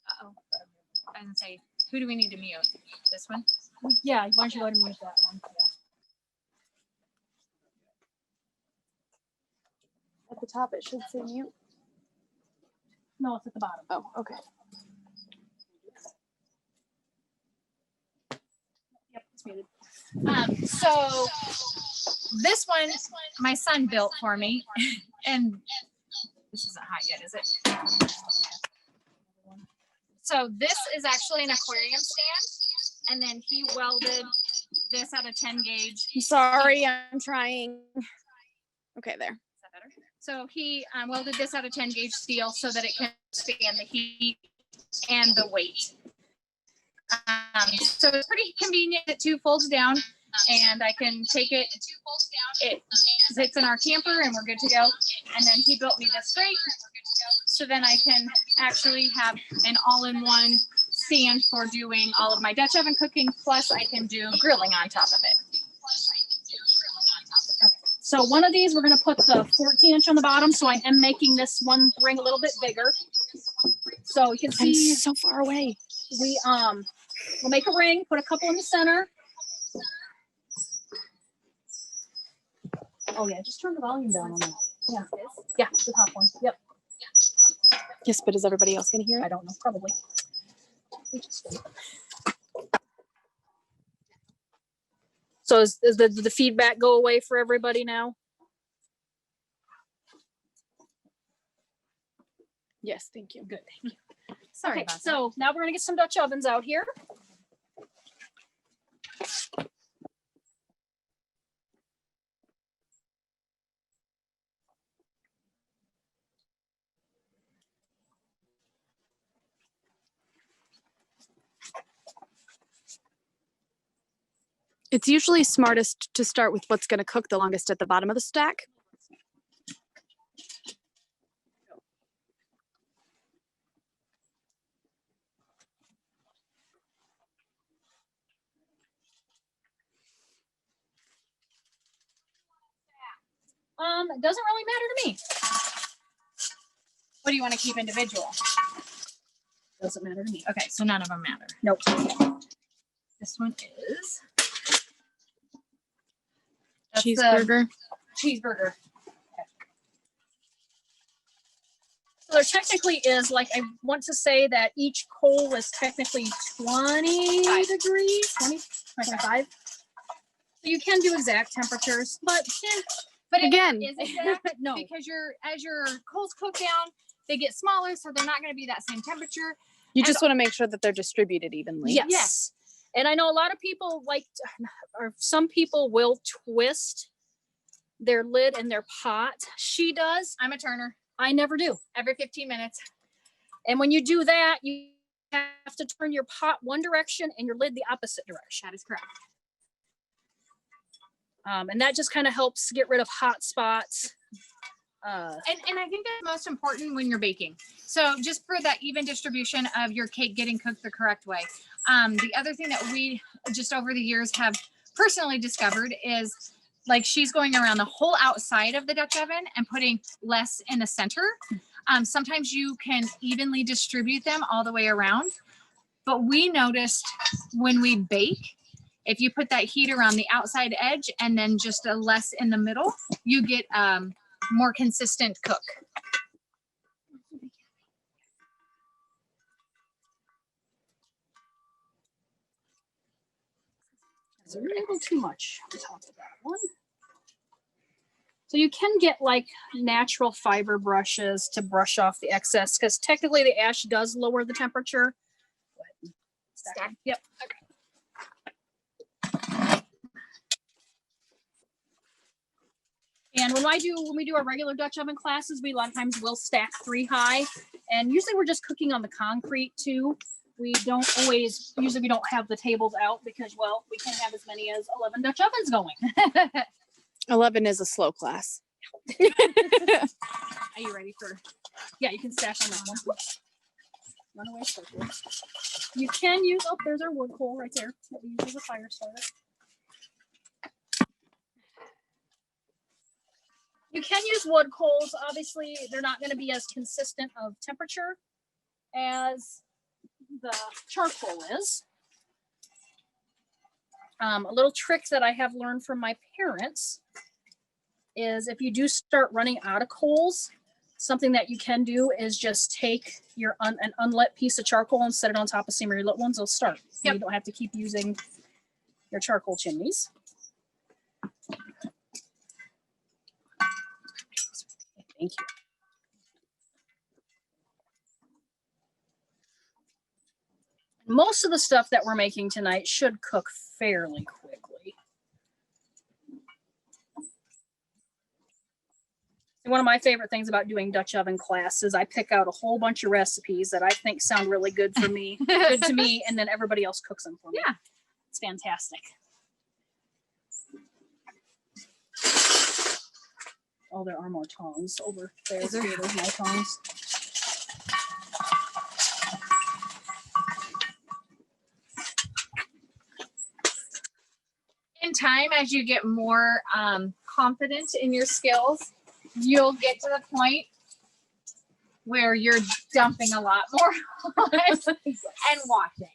Uh-oh. I was gonna say, who do we need to mute? This one? Yeah, why don't you let him use that one? At the top it should say mute. No, it's at the bottom. Oh, okay. Yep, it's muted. So this one, my son built for me, and this isn't hot yet, is it? So this is actually an aquarium stand, and then he welded this out of 10 gauge. I'm sorry, I'm trying. Okay, there. Is So he welded this out of 10 gauge steel so that it can stand the heat and the weight. So it's pretty convenient. It two folds down, and I can take it. It sits in our camper, and we're good to go. And then he built me this grate, so then I can actually have an all-in-one stand for doing all of my Dutch oven cooking. Plus, I can do grilling on top of it. So one of these, we're gonna put the 14-inch on the bottom, so I am making this one ring a little bit bigger. So you can I'm see so far away. we'll make a ring, put a couple in the center. Oh yeah, just turn the volume down on that. Yeah, yeah, the top one. Yep. Yes, but is everybody else gonna hear I it? don't know, probably. So is the feedback go away for everybody now? Yes, thank you. Good. Sorry Okay, about that. so now we're gonna get some Dutch ovens out here. It's usually smartest to start with what's gonna cook the longest at the bottom of the stack. It doesn't really matter to me. What do you want to keep individual? Doesn't matter to me. Okay, so none of them matter. Nope. This one is that's the Cheeseburger. cheeseburger. So there technically is, like, I want to say that each coal is technically 20 degrees, 20, 25. So you can do exact temperatures, but But Again. is exact no. because as your coals cook down, they get smaller, so they're not going to be that same temperature. You just want to make sure that they're distributed evenly. Yes. Yes. And I know a lot of people or some people will twist their lid in their pot. She does. I'm a turner I never do. every 15 minutes. And when you do that, you have to turn your pot one direction and your lid the opposite direction. That is correct. And that just kind of helps get rid of hot spots. And I think that's most important when you're baking. So just for that even distribution of your cake getting cooked the correct way. The other thing that we just over the years have personally discovered is like she's going around the whole outside of the Dutch oven and putting less in the center. Sometimes you can evenly distribute them all the way around. But we noticed when we bake, if you put that heat around the outside edge and then just a less in the middle, you get more consistent cook. Is there a little too much on top of that one? So you can get like natural fiber brushes to brush off the excess because technically the ash does lower the temperature. Stack. Yep. And when we do our regular Dutch oven classes, we a lot of times will stack 3 high, and usually we're just cooking on the concrete too. We don't always, usually we don't have the tables out because, well, we can have as many as 11 Dutch ovens going. 11 is a slow class. Are you ready for? Yeah, you can stack on that one. Run away quickly. You can use, oh, there's our wood coal right there that we use as a fire starter. You can use wood coals. Obviously, they're not going to be as consistent of temperature as the charcoal is. A little trick that I have learned from my parents is if you do start running out of coals, something that you can do is just take your an unlit piece of charcoal and set it on top of some of your lit ones. They'll start. Yep. You don't have to keep using your charcoal chimneys. Thank you. Most of the stuff that we're making tonight should cook fairly quickly. One of my favorite things about doing Dutch oven class is I pick out a whole bunch of recipes that I think sound really good for me, good to me, and then everybody else cooks them for me. Yeah. It's fantastic. Oh, there are more tongs over there. There's my tongs. In time, as you get more confident in your skills, you'll get to the point where you're dumping a lot more on it and watching.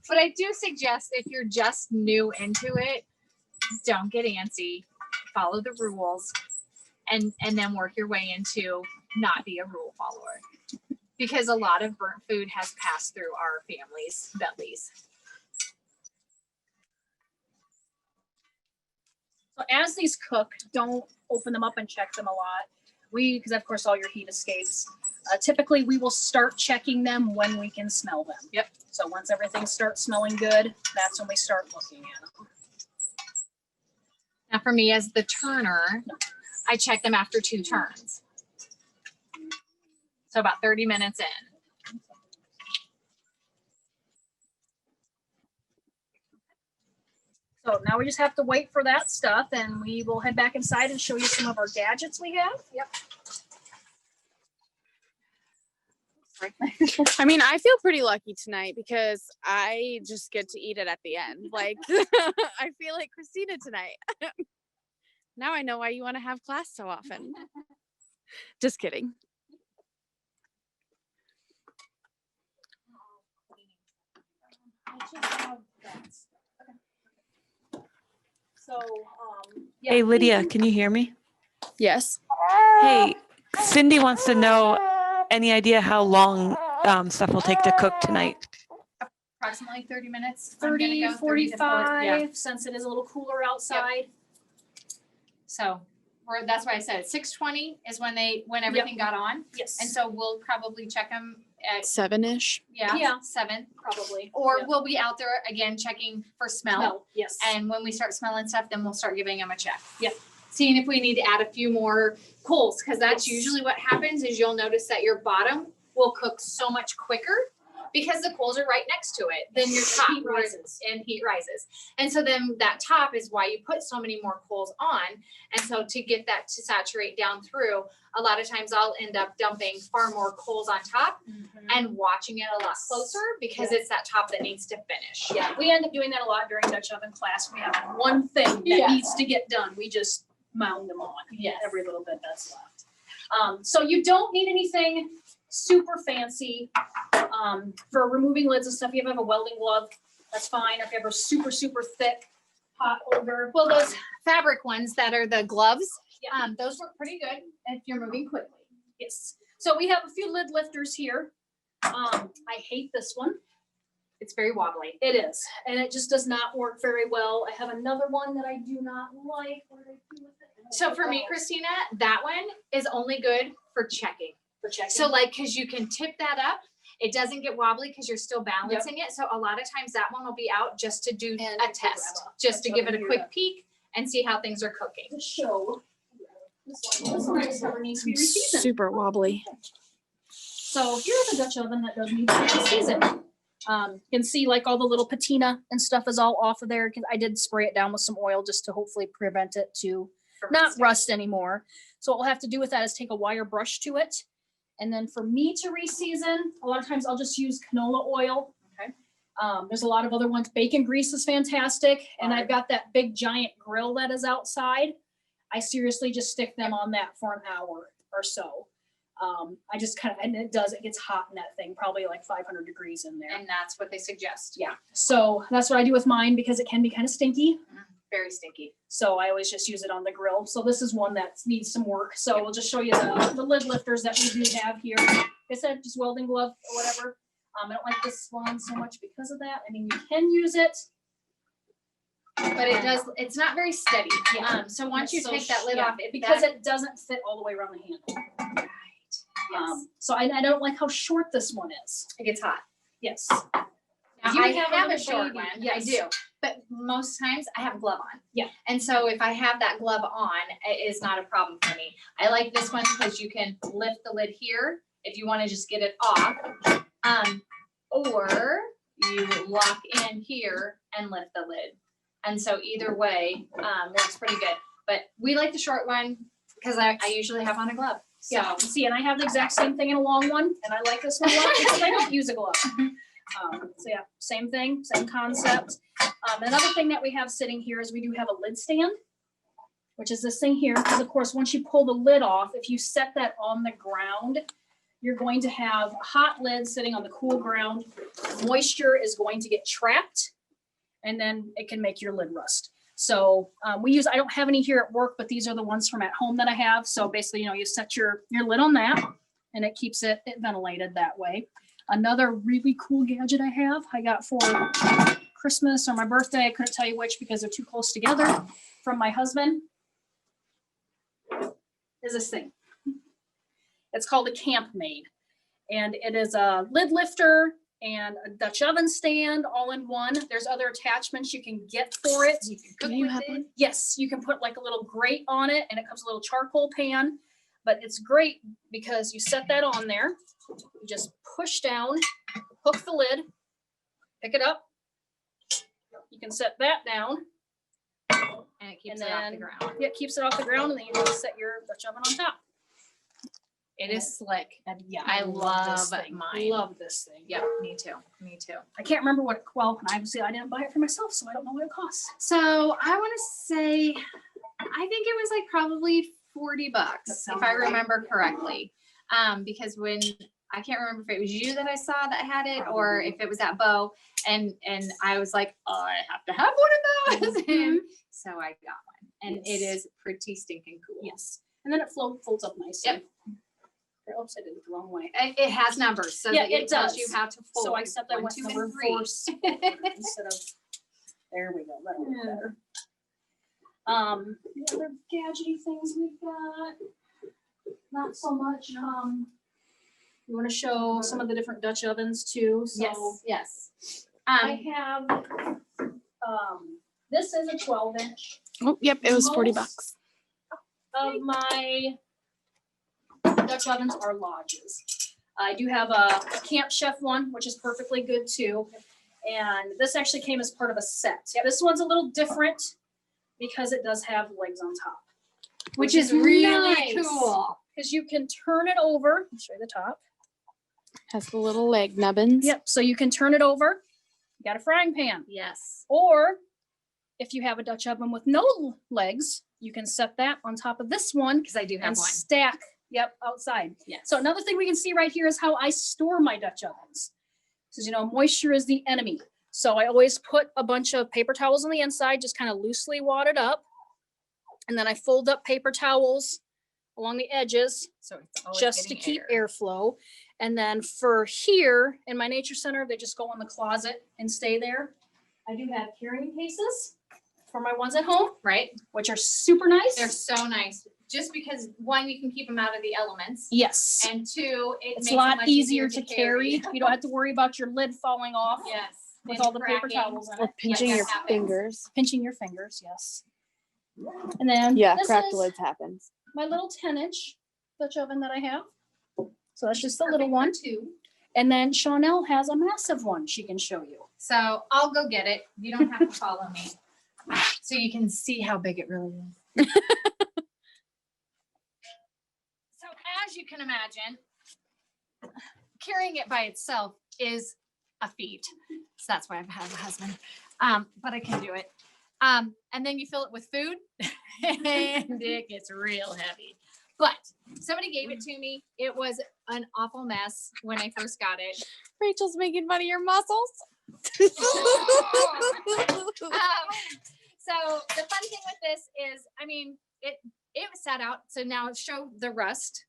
But I do suggest if you're just new into it, don't get antsy, follow the rules, and then work your way into not be a rule follower. Because a lot of burnt food has passed through our families' bellies. So as these cook, don't open them up and check them a lot. Because of course all your heat escapes. Typically we will start checking them when we can smell them. Yep. So once everything starts smelling good, that's when we start looking at them. Now for me as the turner, I check them after 2 turns. So about 30 minutes in. So now we just have to wait for that stuff and we will head back inside and show you some of our gadgets we have. Yep. I mean, I feel pretty lucky tonight because I just get to eat it at the end. Like, I feel like Christina tonight. Now I know why you want to have class so often. Just kidding. So, yeah, Hey, Lydia, can you hear me? Yes. Hey, Cindy wants to know any idea how long stuff will take to cook tonight? Approximately 30 minutes. 30, I'm gonna go 30 to 40, 45, yeah. since it is a little cooler outside. So that's why I said 6:20 is when everything got on. Yes. And so we'll probably check them at 7-ish. Yeah. 7. Probably. Or Yeah. we'll be out there again checking for smell. Smell, yes. And when we start smelling stuff, then we'll start giving them a check. Yep. Seeing if we need to add a few more coals, because that's Yes. usually what happens is you'll notice that your bottom will cook so much quicker because the coals are right next to it than your top. Heat rises. And heat rises. And so then that top is why you put so many more coals on. And so to get that to saturate down through, a lot of times I'll end up dumping far more coals on top and watching it a lot closer because it's that top that needs to finish. Yeah, we end up doing that a lot during Dutch oven class. We have one thing that Yeah. needs to get done. We just mound them on. Yes. Every little bit that's left. So you don't need anything super fancy for removing lids and stuff. You have a welding glove, that's fine. If you have a super, super thick pot holder. Well, those fabric ones that are the gloves, Yeah. those work pretty good if you're moving quickly. Yes. So we have a few lid lifters here. I hate this one. It's very wobbly. It is, and it just does not work very well. I have another one that I do not like. What did I do with it? So for me, Christina, that one is only good for checking. For checking. So like, cause you can tip that up. It doesn't get wobbly because you're still balancing it. So a lot of times that one will be out just to do And a to test, grab a just to Dutch give it oven a here. quick peek and see how things are cooking. To show. This one never needs to be reseasoned. Super wobbly. So here's a Dutch oven that does need to be reseasoned. You can see like all the little patina and stuff is all off of there. I did spray it down with some oil just to hopefully prevent it to not rust anymore. So what we'll have to do with that is take a wire brush to it. And then for me to reseason, a lot of times I'll just use canola oil. Okay. There's a lot of other ones. Bacon grease is fantastic. And I've got that big giant grill that is outside. I seriously just stick them on that for an hour or so. I just kind of, and it gets hot in that thing, probably like 500 degrees in there. And that's what they suggest. Yeah. So that's what I do with mine because it can be kind of stinky. Very stinky. So I always just use it on the grill. So this is one that needs some work. So we'll just show you the lid lifters that we do have here. Like I said, just welding glove or whatever. I don't like this one so much because of that. I mean, you can use it. But it's not very steady. Yeah. So once you So take that lid yeah, off, because it doesn't fit all the way around the handle. Yes. So I don't like how short this one is. It gets hot. Yes. Now, You I have have a a short baby, one, I yes. do, but most times I have a glove on. Yeah. And so if I have that glove on, it is not a problem for me. I like this one because you can lift the lid here if you want to just get it off. Or you lock in here and lift the lid. And so either way, works pretty good. But we like the short one because I usually have on a glove. So Yeah, see, and I have the exact same thing in a long one, and I like this one a lot because I don't use a glove. So yeah, same thing, same concept. Another thing that we have sitting here is we do have a lid stand, which is this thing here. Because of course, once you pull the lid off, if you set that on the ground, you're going to have a hot lid sitting on the cool ground. Moisture is going to get trapped, and then it can make your lid rust. So I don't have any here at work, but these are the ones from at home that I have. So basically, you set your lid on that, and it keeps it ventilated that way. Another really cool gadget I have, I got for Christmas or my birthday. I couldn't tell you which because they're too close together, from my husband, is this thing. It's called a Camp Maid, and it is a lid lifter and a Dutch oven stand all in one. There's other attachments you can get for it. You can cook Do you with have it. one? Yes, you can put like a little grate on it, and it comes with a little charcoal pan. But it's great because you set that on there, you just push down, hook the lid, pick it up. You can set that down. and it keeps And it off the then- ground. Yeah, it keeps it off the ground, and then you just set your Dutch oven on top. It is slick. And yeah, I this love thing. mine. Love this thing. Yep, me too. Me too. I can't remember what. Well, obviously I didn't buy it for myself, so I don't know what it costs. So I want to say, I think it was like probably $40 That if sounds I right. remember correctly. Because when I can't remember if it was you that I saw that had it or if it was at Bo, and I was like, oh, I have to have one of those. And so I got one, and it Yes. is pretty stinking cool. Yes, and then it folds up nicely. Yep. Oops, I did it the wrong way. It has numbers, so Yeah, that it it tells does. you how to fold. So except I 1, went 2, to and 3. reverse instead of. There we go. That'll look better. The other gadgety things we've got. Not so much. We want to show some of the different Dutch ovens too. So Yes. I have. This is a 12-inch. Oh, yep, it was $40. Most of my Dutch ovens are lodges. I do have a Camp Chef one, which is perfectly good too. And this actually came as part of a set. This one's a little different because it does have legs on top. Which is really nice. cool. Because you can turn it over. I'll show you the top. Has the little leg nubbins. Yep. So you can turn it over. You got a frying pan. Yes. Or if you have a Dutch oven with no legs, you can set that on top of this one Because I do have and one. stack. Yep, outside. Yes. So another thing we can see right here is how I store my Dutch ovens. Because moisture is the enemy. So I always put a bunch of paper towels on the inside, just kind of loosely wadded up. And then I fold up paper towels along the edges So it's always just to getting keep air. airflow. And then for here in my nature center, they just go in the closet and stay there. I do have carrying cases for my ones at home, Right? which are super nice. They're so nice. Just because 1, you can keep them out of the elements. Yes. And 2, It's it makes a it lot much easier to carry. You don't have to worry about your lid falling off Yes. with and all the paper cracking. towels in Or it. pinching that your happens. fingers. Pinching your fingers, yes. And then Yeah, this cracked is lids happens. my little 10-inch Dutch oven that I have. So that's just the Perfect little for one. 2. And then Chanel has a massive one she can show you. So I'll go get it. You don't have to follow me. So you can see how big it really is. So as you can imagine, carrying it by itself is a feat. So that's why I have a husband. But I can do it. And then you fill it with food and it gets real heavy. But somebody gave it to me. It was an awful mess when I first got it. Rachel's making fun of your muscles. So the fun thing with this is, I mean, it set out. So now show the rust.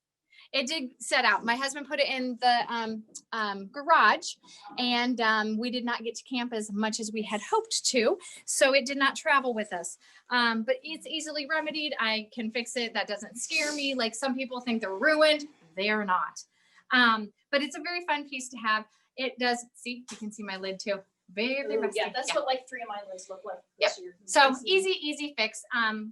It did set out. My husband put it in the garage, and we did not get to camp as much as we had hoped to. So it did not travel with us. But it's easily remedied. I can fix it. That doesn't scare me. Like some people think they're ruined. They are not. But it's a very fun piece to have. It does, see, you can see my lid too. Very Ooh, rusty. yeah, that's what like 3 of my lids look like Yep. this year. So It's easy fix.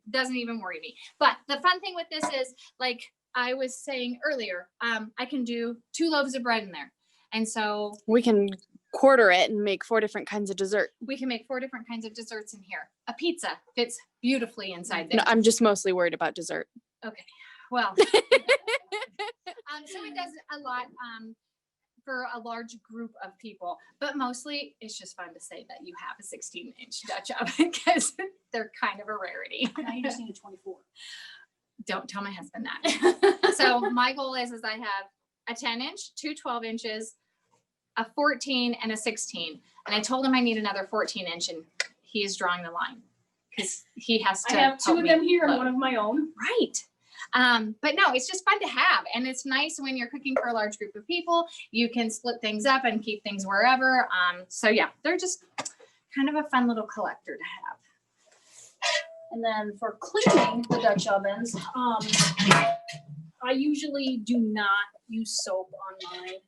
Doesn't even worry me. But the fun thing with this is, like I was saying earlier, I can do 2 loaves of bread in there. And so We can quarter it and make 4 different kinds of dessert. we can make 4 different kinds of desserts in here. A pizza fits beautifully inside there. No, I'm just mostly worried about dessert. Well, so it does a lot for a large group of people, but mostly it's just fun to say that you have a 16-inch Dutch oven because they're kind of a rarity. Now you just need a 24. Don't tell my husband that. So my goal is I have a 10-inch, 2 12 inches, a 14 and a 16. And I told him I need another 14-inch and he is drawing the line because he has I to have 2 help of me them here and load. one of my own. Right. But no, it's just fun to have. And it's nice when you're cooking for a large group of people, you can split things up and keep things wherever. So yeah, they're just kind of a fun little collector to have. And then for cleaning the Dutch ovens, I usually do not use soap on mine.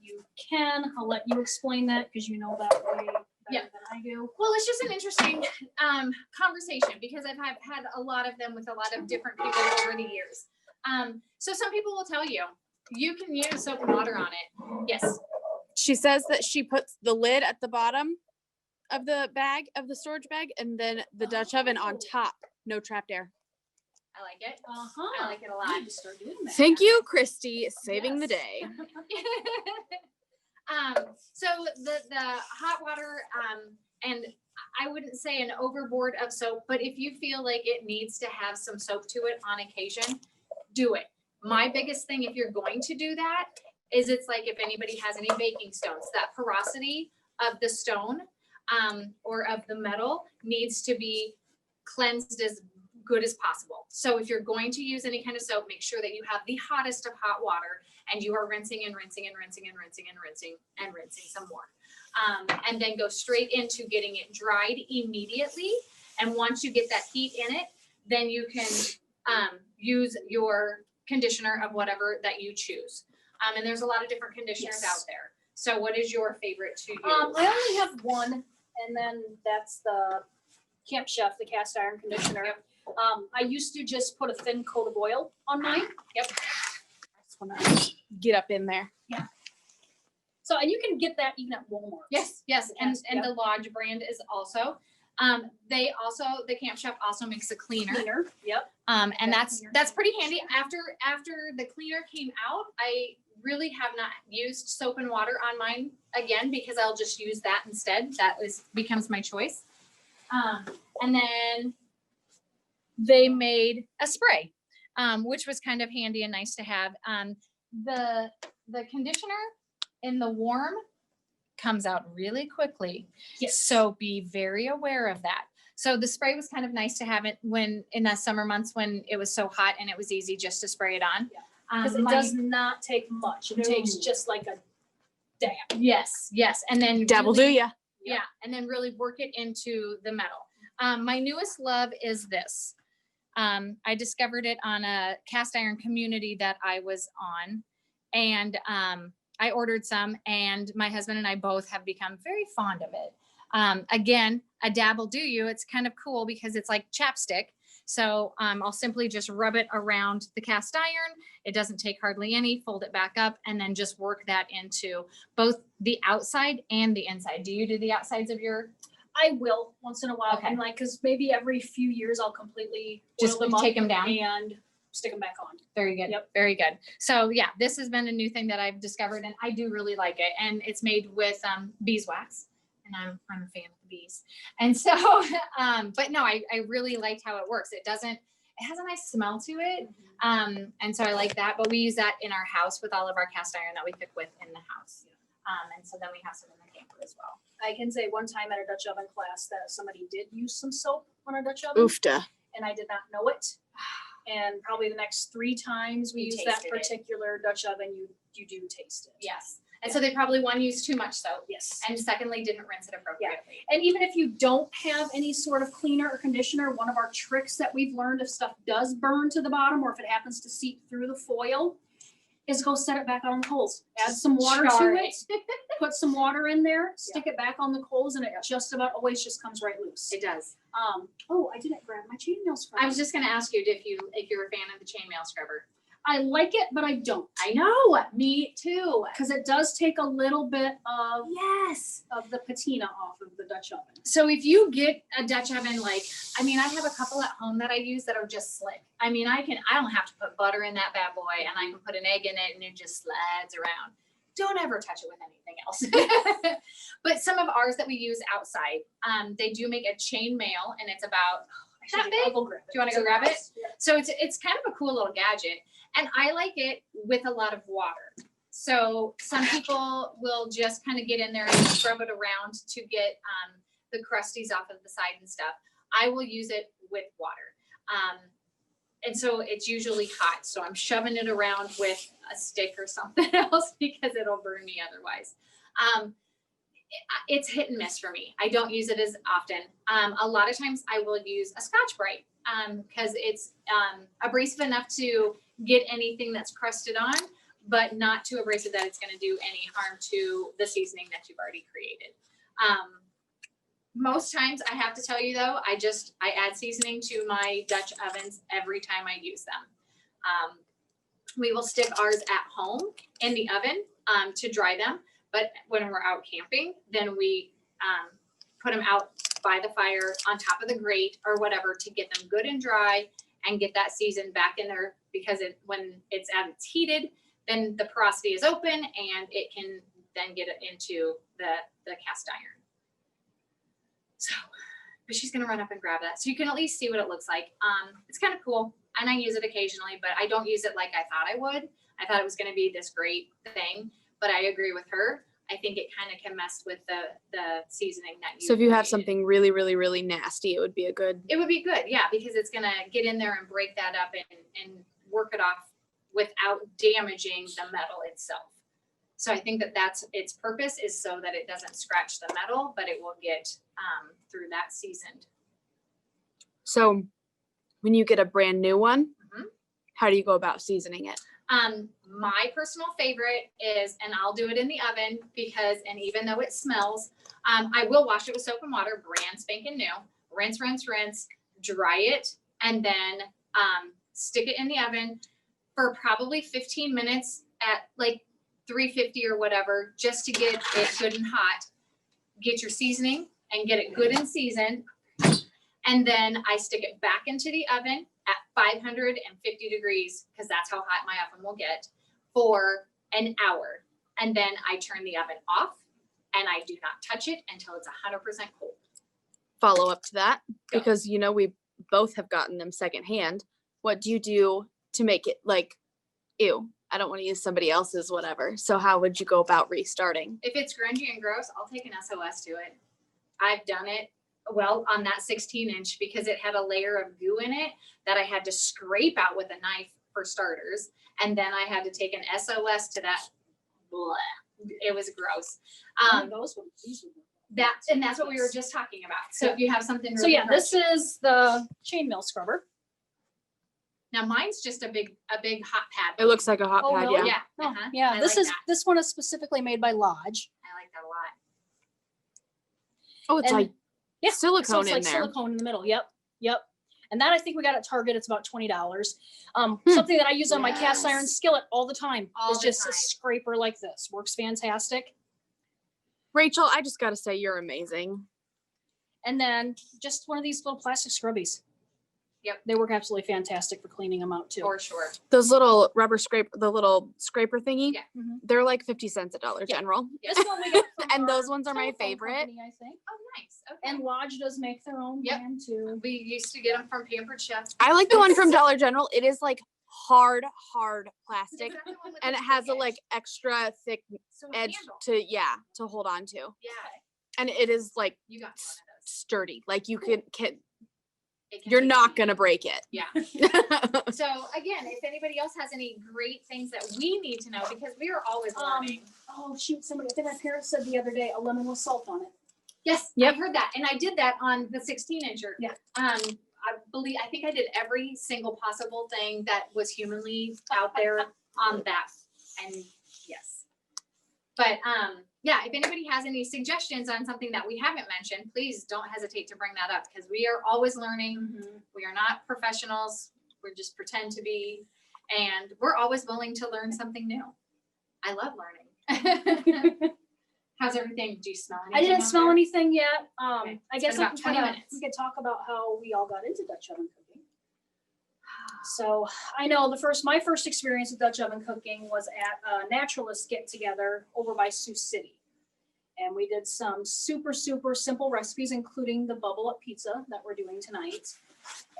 You can, I'll let you explain that because you know that way better Yeah. than I do. Well, it's just an interesting conversation because I've had a lot of them with a lot of different people over the years. So some people will tell you, you can use soap and water on it. Yes. She says that she puts the lid at the bottom of the bag, of the storage bag, and then the Dutch oven on top. No trapped air. I like it. Uh-huh. I like it a I lot. need to start doing that. Thank you, Christy, saving the Yes. day. So the hot water, and I wouldn't say an overboard of soap, but if you feel like it needs to have some soap to it on occasion, do it. My biggest thing, if you're going to do that, is it's like if anybody has any baking stones, that porosity of the stone or of the metal needs to be cleansed as good as possible. So if you're going to use any kind of soap, make sure that you have the hottest of hot water and you are rinsing and rinsing and rinsing and rinsing and rinsing and rinsing some more. And then go straight into getting it dried immediately. And once you get that heat in it, then you can use your conditioner of whatever that you choose. And there's a lot of different conditioners Yes. out there. So what is your favorite to use? I only have one, and then that's the Camp Chef, the cast iron conditioner. I used to just put a thin coat of oil on mine. Yep. I just want to get up in there. So, and you can get that even at Walmart. Yes, yes, and Yes, the Lodge brand is also. The Camp Chef also makes a cleaner. Cleaner. Yep. And That's that's pretty handy. After the cleaner came out, I really have not used soap and water on mine again because I'll just use that instead. That becomes my choice. And then they made a spray, which was kind of handy and nice to have. The conditioner in the warm comes out really quickly. Yes. So be very aware of that. So the spray was kind of nice to have it when in the summer months when it was so hot and it was easy just to spray it on. Because it My- does not take much. It takes No. just like a dab. Yes, yes. And then Dabble really- do ya? Yeah, and then really work it into the metal. My newest love is this. I discovered it on a cast iron community that I was on, and I ordered some, and my husband and I both have become very fond of it. Again, a dabble do you. It's kind of cool because it's like chapstick. So I'll simply just rub it around the cast iron. It doesn't take hardly any, fold it back up, and then just work that into both the outside and the inside. Do you do the outsides of your? I will once in a while. Okay. And like, because maybe every few years I'll completely Just oil them up take them down? and stick them back on. Very good. Yep. Very good. So yeah, this has been a new thing that I've discovered and I do really like it. And it's made with beeswax. And I'm a fan of the bees. And so, but no, I really liked how it works. It has a nice smell to it. And so I like that. But we use that in our house with all of our cast iron that we cook with in the house. And so then we have some in the camper as well. I can say one time at a Dutch oven class that somebody did use some soap on a Dutch oven. Oofta. And I did not know it. And probably the next 3 times we You use that tasted it. particular Dutch oven, you do taste it. Yes. And so they probably one used too much soap. Yes. And secondly, didn't rinse it appropriately. And even if you don't have any sort of cleaner or conditioner, one of our tricks that we've learned if stuff does burn to the bottom or if it happens to seep through the foil is go set it back on the coals. Add some water to Char it put some water in there, stick it back on the coals, and it just about always just comes right loose. It does. Oh, I didn't grab my chainmail scrubber. I was just gonna ask you if you're a fan of the chainmail scrubber. I like it, but I don't. I know, me too. Because it does take a little bit of Yes. the patina off of the Dutch oven. So if you get a Dutch oven, like, I mean, I have a couple at home that I use that are just slick. I mean, I don't have to put butter in that bad boy, and I can put an egg in it and it just slides around. Don't ever touch it with anything else. But some of ours that we use outside, they do make a chain mail, and it's about that big. Do you want to go grab it? Yeah. So it's kind of a cool little gadget, and I like it with a lot of water. So some people will just kind of get in there and scrub it around to get the crusties off of the side and stuff. I will use it with water. And so it's usually hot. So I'm shoving it around with a stick or something else because it'll burn me otherwise. It's hit and miss for me. I don't use it as often. A lot of times I will use a Scotch-Brite because it's abrasive enough to get anything that's crusted on, but not too abrasive that it's going to do any harm to the seasoning that you've already created. Most times I have to tell you though, I add seasoning to my Dutch ovens every time I use them. We will stick ours at home in the oven to dry them. But when we're out camping, then we put them out by the fire on top of the grate or whatever to get them good and dry and get that season back in there, because when it's at its heated, then the porosity is open and it can then get it into the cast iron. So, but she's gonna run up and grab that. So you can at least see what it looks like. It's kind of cool, and I use it occasionally, but I don't use it like I thought I would. I thought it was gonna be this great thing, but I agree with her. I think it kind of can mess with the seasoning that you. So if you have created. something really, really, really nasty, it would be a good. It would be good, yeah, because it's gonna get in there and break that up and work it off without damaging the metal itself. So I think that's its purpose, is so that it doesn't scratch the metal, but it will get through that seasoned. So when you get a brand new one, Mhm. how do you go about seasoning it? My personal favorite is, and I'll do it in the oven because, and even though it smells, I will wash it with soap and water, brand spanking new, rinse, rinse, rinse, dry it, and then stick it in the oven for probably 15 minutes at like 350 or whatever, just to get it good and hot. Get your seasoning and get it good and seasoned. And then I stick it back into the oven at 550 degrees, because that's how hot my oven will get, for an hour. And then I turn the oven off and I do not touch it until it's 100% cold. Follow up to that, Go. because we both have gotten them secondhand. What do you do to make it like, ew, I don't want to use somebody else's whatever. So how would you go about restarting? If it's grungy and gross, I'll take an SOS to it. I've done it well on that 16-inch because it had a layer of goo in it that I had to scrape out with a knife for starters. And then I had to take an SOS to that. Blah. It was gross. Those ones, these are And that's what we were just talking about. So if you have something. So really yeah, this crunchy. is the chainmail scrubber. Now mine's just a big hot pad. It looks like a hot Oh, pad, really? yeah. Yeah. Oh, yeah, I this like is that. this one is specifically made by Lodge. I like that a lot. Oh, it's And- like Yeah, silicone so it's in like there. silicone in the middle. Yep. And that I think we got at Target. It's about $20. Hmm. Something that I use on my cast iron Yes. skillet all the time All is the just time. a scraper like this. Works fantastic. Rachel, I just gotta say you're amazing. And then just one of these little plastic scrubbies. Yep. They work absolutely fantastic for cleaning them out too. For sure. Those little rubber the little scraper thingy, Yeah. Mhm. they're like 50 cents at Dollar Yeah. General. Yeah. This one we got from And our those ones are my telephone favorite. company, I think. Oh, nice. Okay. And Lodge does make their own Yep. brand too. We used to get them from Pampered Chef. I like the one from Dollar General. It is like hard plastic, Is that the one with and the it has a thick like edge? extra thick So a edge handle. to hold on to. Yeah, And it is like you got one of those. sturdy. Like you can It can you're take not you- gonna break it. Yeah. So again, if anybody else has any great things that we need to know, because we are always learning. Oh shoot, somebody, I think my parents said the other day, a lemon with salt on it. Yes, Yep. I heard that, and I did that on the 16-incher. Yeah. I think I did every single possible thing that was humanly out there on that, and yes. But yeah, if anybody has any suggestions on something that we haven't mentioned, please don't hesitate to bring that up because we are always learning. We are not professionals. We just pretend to be, and we're always willing to learn something new. I love learning. How's everything? Do you smell anything? I didn't out smell there? anything yet. Okay. I It's guess been I about can 20 kinda, minutes. we could talk about how we all got into Dutch oven cooking. So I know my first experience with Dutch oven cooking was at a naturalist get together over by Sioux City. And we did some super, super simple recipes, including the bubble up pizza that we're doing tonight.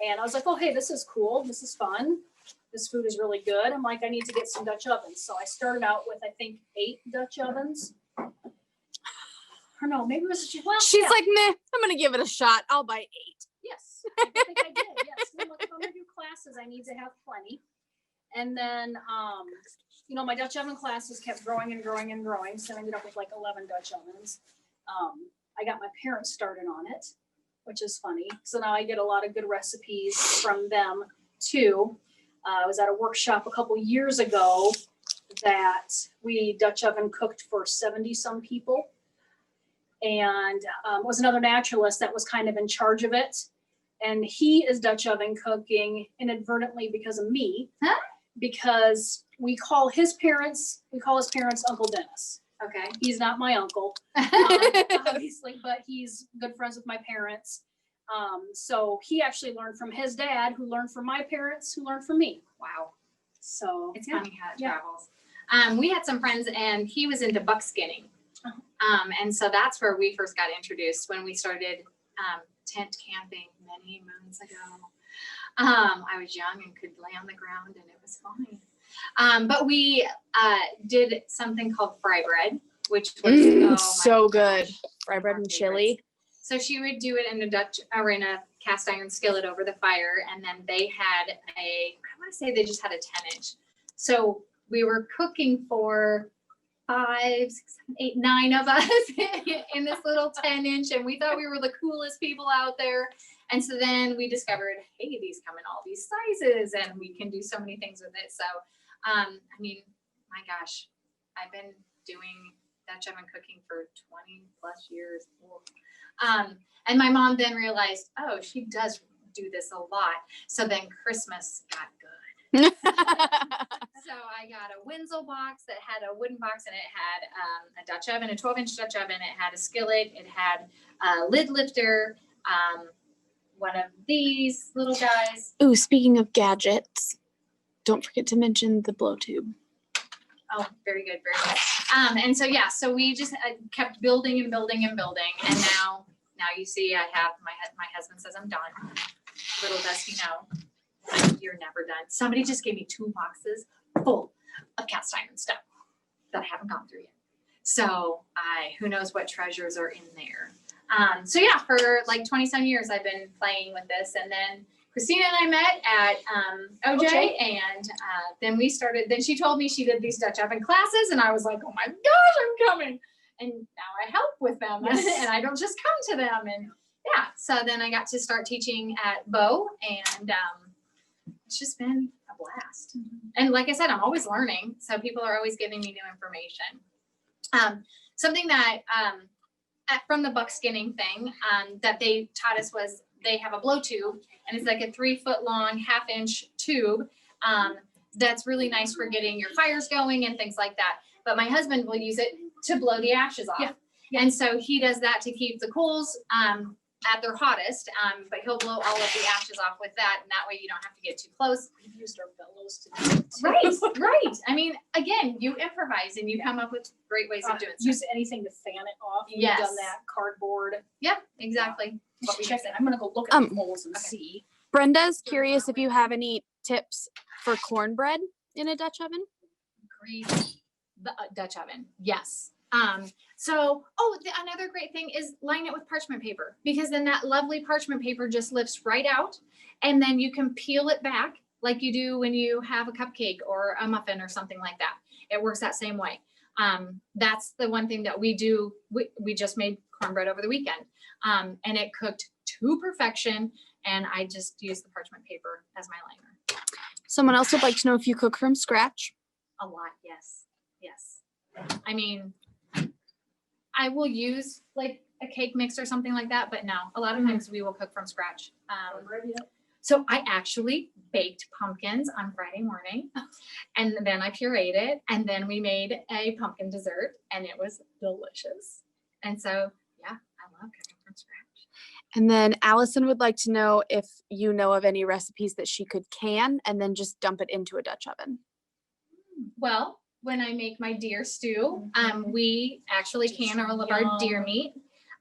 And I was like, oh, hey, this is cool. This is fun. This food is really good. I'm like, I need to get some Dutch ovens. So I started out with, I think, 8 Dutch ovens. Or no, maybe it was, well, She's yeah. like, nah, I'm gonna give it a shot. I'll buy 8. Yes, I think I did. Yes, if I'm gonna do classes, I need to have plenty. And then, my Dutch oven classes kept growing and growing and growing. So I ended up with like 11 Dutch ovens. I got my parents started on it, which is funny. So now I get a lot of good recipes from them too. I was at a workshop a couple years ago that we Dutch oven cooked for 70 some people. And it was another naturalist that was kind of in charge of it. And he is Dutch oven cooking inadvertently because of me. Huh? Because we call his parents Uncle Dennis. Okay. He's not my uncle, obviously, but he's good friends with my parents. So he actually learned from his dad, who learned from my parents, who learned from me. Wow. So It's yeah. funny how it Yeah. travels. We had some friends and he was into buckskinning. And so that's where we first got introduced when we started tent camping many moons ago. I was young and could lay on the ground and it was fine. But we did something called fry bread, which was So good. Fry bread and chili. So she would do it in a cast iron skillet over the fire. And then they had I want to say they just had a 10-inch. So we were cooking for 5, 6, 7, 8, 9 of us in this little 10-inch. And we thought we were the coolest people out there. And so then we discovered, hey, these come in all these sizes and we can do so many things with it. So, I mean, my gosh, I've been doing Dutch oven cooking for 20 plus years. And my mom then realized, oh, she does do this a lot. So then Christmas got good. So I got a Wenzel box that had a wooden box and it had a Dutch oven, a 12-inch Dutch oven. It had a skillet. It had a lid lifter. One of these little guys. Ooh, speaking of gadgets, don't forget to mention the blow tube. Oh, very good, very good. And so yeah, so we just kept building and building and building, and now you see I have my husband says I'm done. Little does he know, you're never done. Somebody just gave me 2 boxes full of cast iron stuff that I haven't gone through yet. So who knows what treasures are in there. So yeah, for like 20 some years I've been playing with this, and then Christina and I met at OJ, and then she told me she did these Dutch oven classes, and I was like, oh my gosh, I'm coming. And now I help with them, yes. And I don't just come to them. And yeah, so then I got to start teaching at Bo, and it's just been a blast. Mm-hmm. And like I said, I'm always learning, so people are always giving me new information. Something that from the buckskinning thing that they taught us was they have a blow tube, and it's like a 3-foot long 1/2-inch tube that's really nice for getting your fires going and things like that. But my husband will use it to blow the ashes off. Yeah. And so he does that to keep the coals at their hottest, but he'll blow all of the ashes off with that, and that way you don't have to get too close. We've used our bellows to do it. Right. I mean, again, you improvise and you come up with great ways of doing stuff. Use anything to fan it off. Yes. We've done that. Cardboard. Yep, exactly. What we check it. I'm gonna go look at the moles and see. Brenda's curious if you have any tips for cornbread in a Dutch oven. Great. The Dutch oven. Yes. Another great thing is line it with parchment paper, because then that lovely parchment paper just lifts right out, and then you can peel it back like you do when you have a cupcake or a muffin or something like that. It works that same way. That's the one thing that we do. We just made cornbread over the weekend, and it cooked to perfection, and I just used the parchment paper as my liner. Someone else would like to know if you cook from scratch. A lot, yes. I mean, I will use like a cake mix or something like that, but no, a lot of times we will cook from scratch. So I actually baked pumpkins on Friday morning and then I pureed it and then we made a pumpkin dessert and it was delicious. And so, yeah, I love cooking from scratch. And then Allison would like to know if you know of any recipes that she could can and then just dump it into a Dutch oven. Well, when I make my deer stew, we actually can all of our deer meat.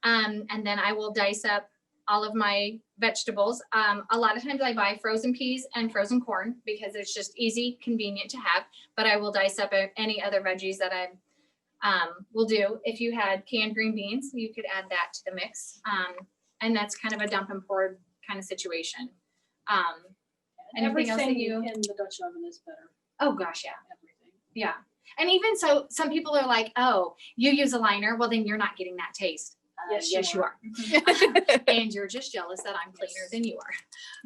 And then I will dice up all of my vegetables. A lot of times I buy frozen peas and frozen corn because it's just easy, convenient to have, but I will dice up any other veggies that I will do. If you had canned green beans, you could add that to the mix. And that's kind of a dump and pour kind of situation. Anything else that Everything you, in the Dutch oven is better. oh gosh, yeah. Everything. Yeah. And even so, some people are like, oh, you use a liner. Well, then you're not getting that taste. Yes, you are. And you're just jealous that I'm cleaner than you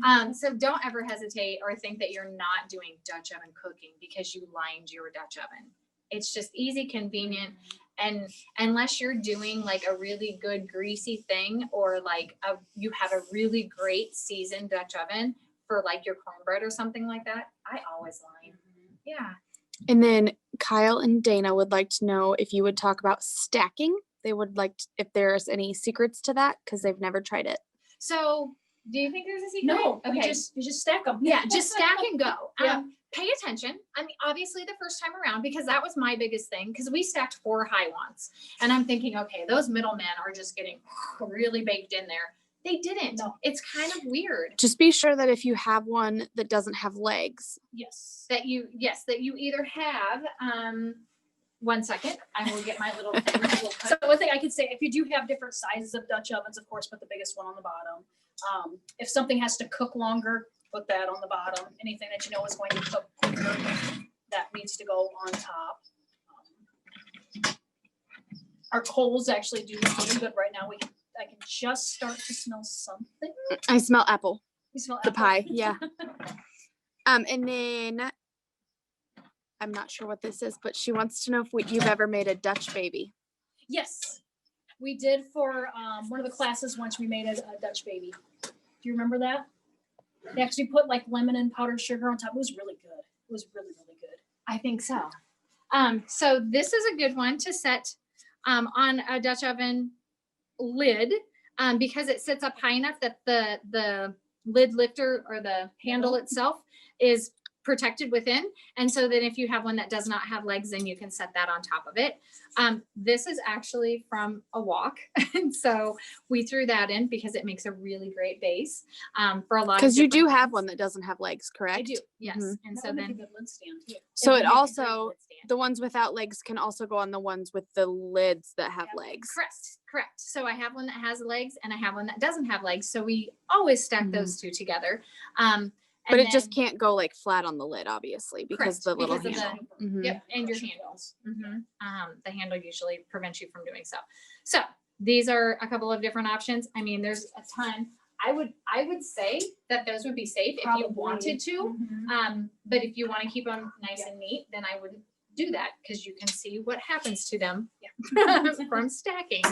are. So don't ever hesitate or think that you're not doing Dutch oven cooking because you lined your Dutch oven. It's just easy, convenient. And unless you're doing like a really good greasy thing or like you have a really great seasoned Dutch oven for like your cornbread or something like that, I always line. Yeah. And then Kyle and Dana would like to know if you would talk about stacking. They would like if there's any secrets to that because they've never tried it. So do you think there's a secret? No, Okay. you just stack them. Yeah, just stack and go. Yeah. Pay attention. I mean, obviously the first time around, because that was my biggest thing, because we stacked 4 high ones. And I'm thinking, okay, those middlemen are just getting really baked in there. They didn't. No. It's kind of weird. Just be sure that if you have one that doesn't have legs, Yes. That you either have, 1 second, I will get my little thing. So one thing I could say, if you do have different sizes of Dutch ovens, of course, put the biggest one on the bottom. If something has to cook longer, put that on the bottom. Anything that you know is going to cook quicker, that needs to go on top. Our coals actually do look really good right now. I can just start to smell something. I smell apple. You smell The apple? pie, yeah. And then I'm not sure what this is, but she wants to know if you've ever made a Dutch baby. Yes, we did for one of the classes once. We made a Dutch baby. Do you remember that? They actually put like lemon and powdered sugar on top. It was really good. It was really, really good. I think so. So this is a good one to set on a Dutch oven lid because it sits up high enough that the lid lifter or the handle itself is protected within. And so then if you have one that does not have legs, then you can set that on top of it. This is actually from a wok. And so we threw that in because it makes a really great base for a lot of Because you do different have things. one that doesn't have legs, correct? I do, yes. Mhm. And That so would make then a good lid stand too. So would it make a great also, lid stand. the ones without legs can also go on the ones with the lids that have legs. Correct. So I have one that has legs and I have one that doesn't have legs. So we always stack Mhm. those two together. But And it just then- can't go like flat on the lid, obviously, because Correct, the little because of handle. the- Mhm. Yep, and your handles. The handle usually prevents you from doing so. So these are a couple of different options. I mean, there's a ton. I would say that those would be safe if you Probably. wanted to. Mhm. But if you want to keep them nice and neat, then I wouldn't do that because you can see what happens to them from stacking.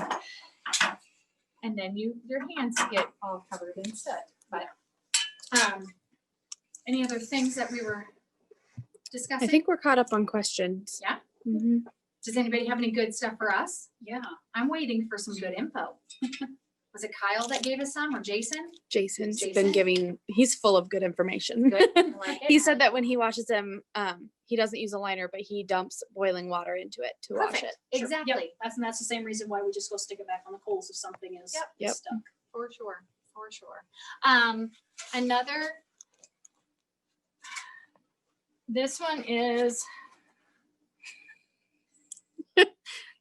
And then your hands get all covered in soot. But any other things that we were discussing? I think we're caught up on questions. Yeah? Mhm. Does anybody have any good stuff for us? Yeah. I'm waiting for some good info. Was it Kyle that gave us some or Jason? Jason's Jason? been giving, he's full of good information. Good. I like it. He said that when he washes them, he doesn't use a liner, but he dumps boiling water into it to wash Perfect. it. Exactly. Yep. That's the same reason why we just go stick it back on the coals if something is Yep. stuck. For sure. Another. This one is.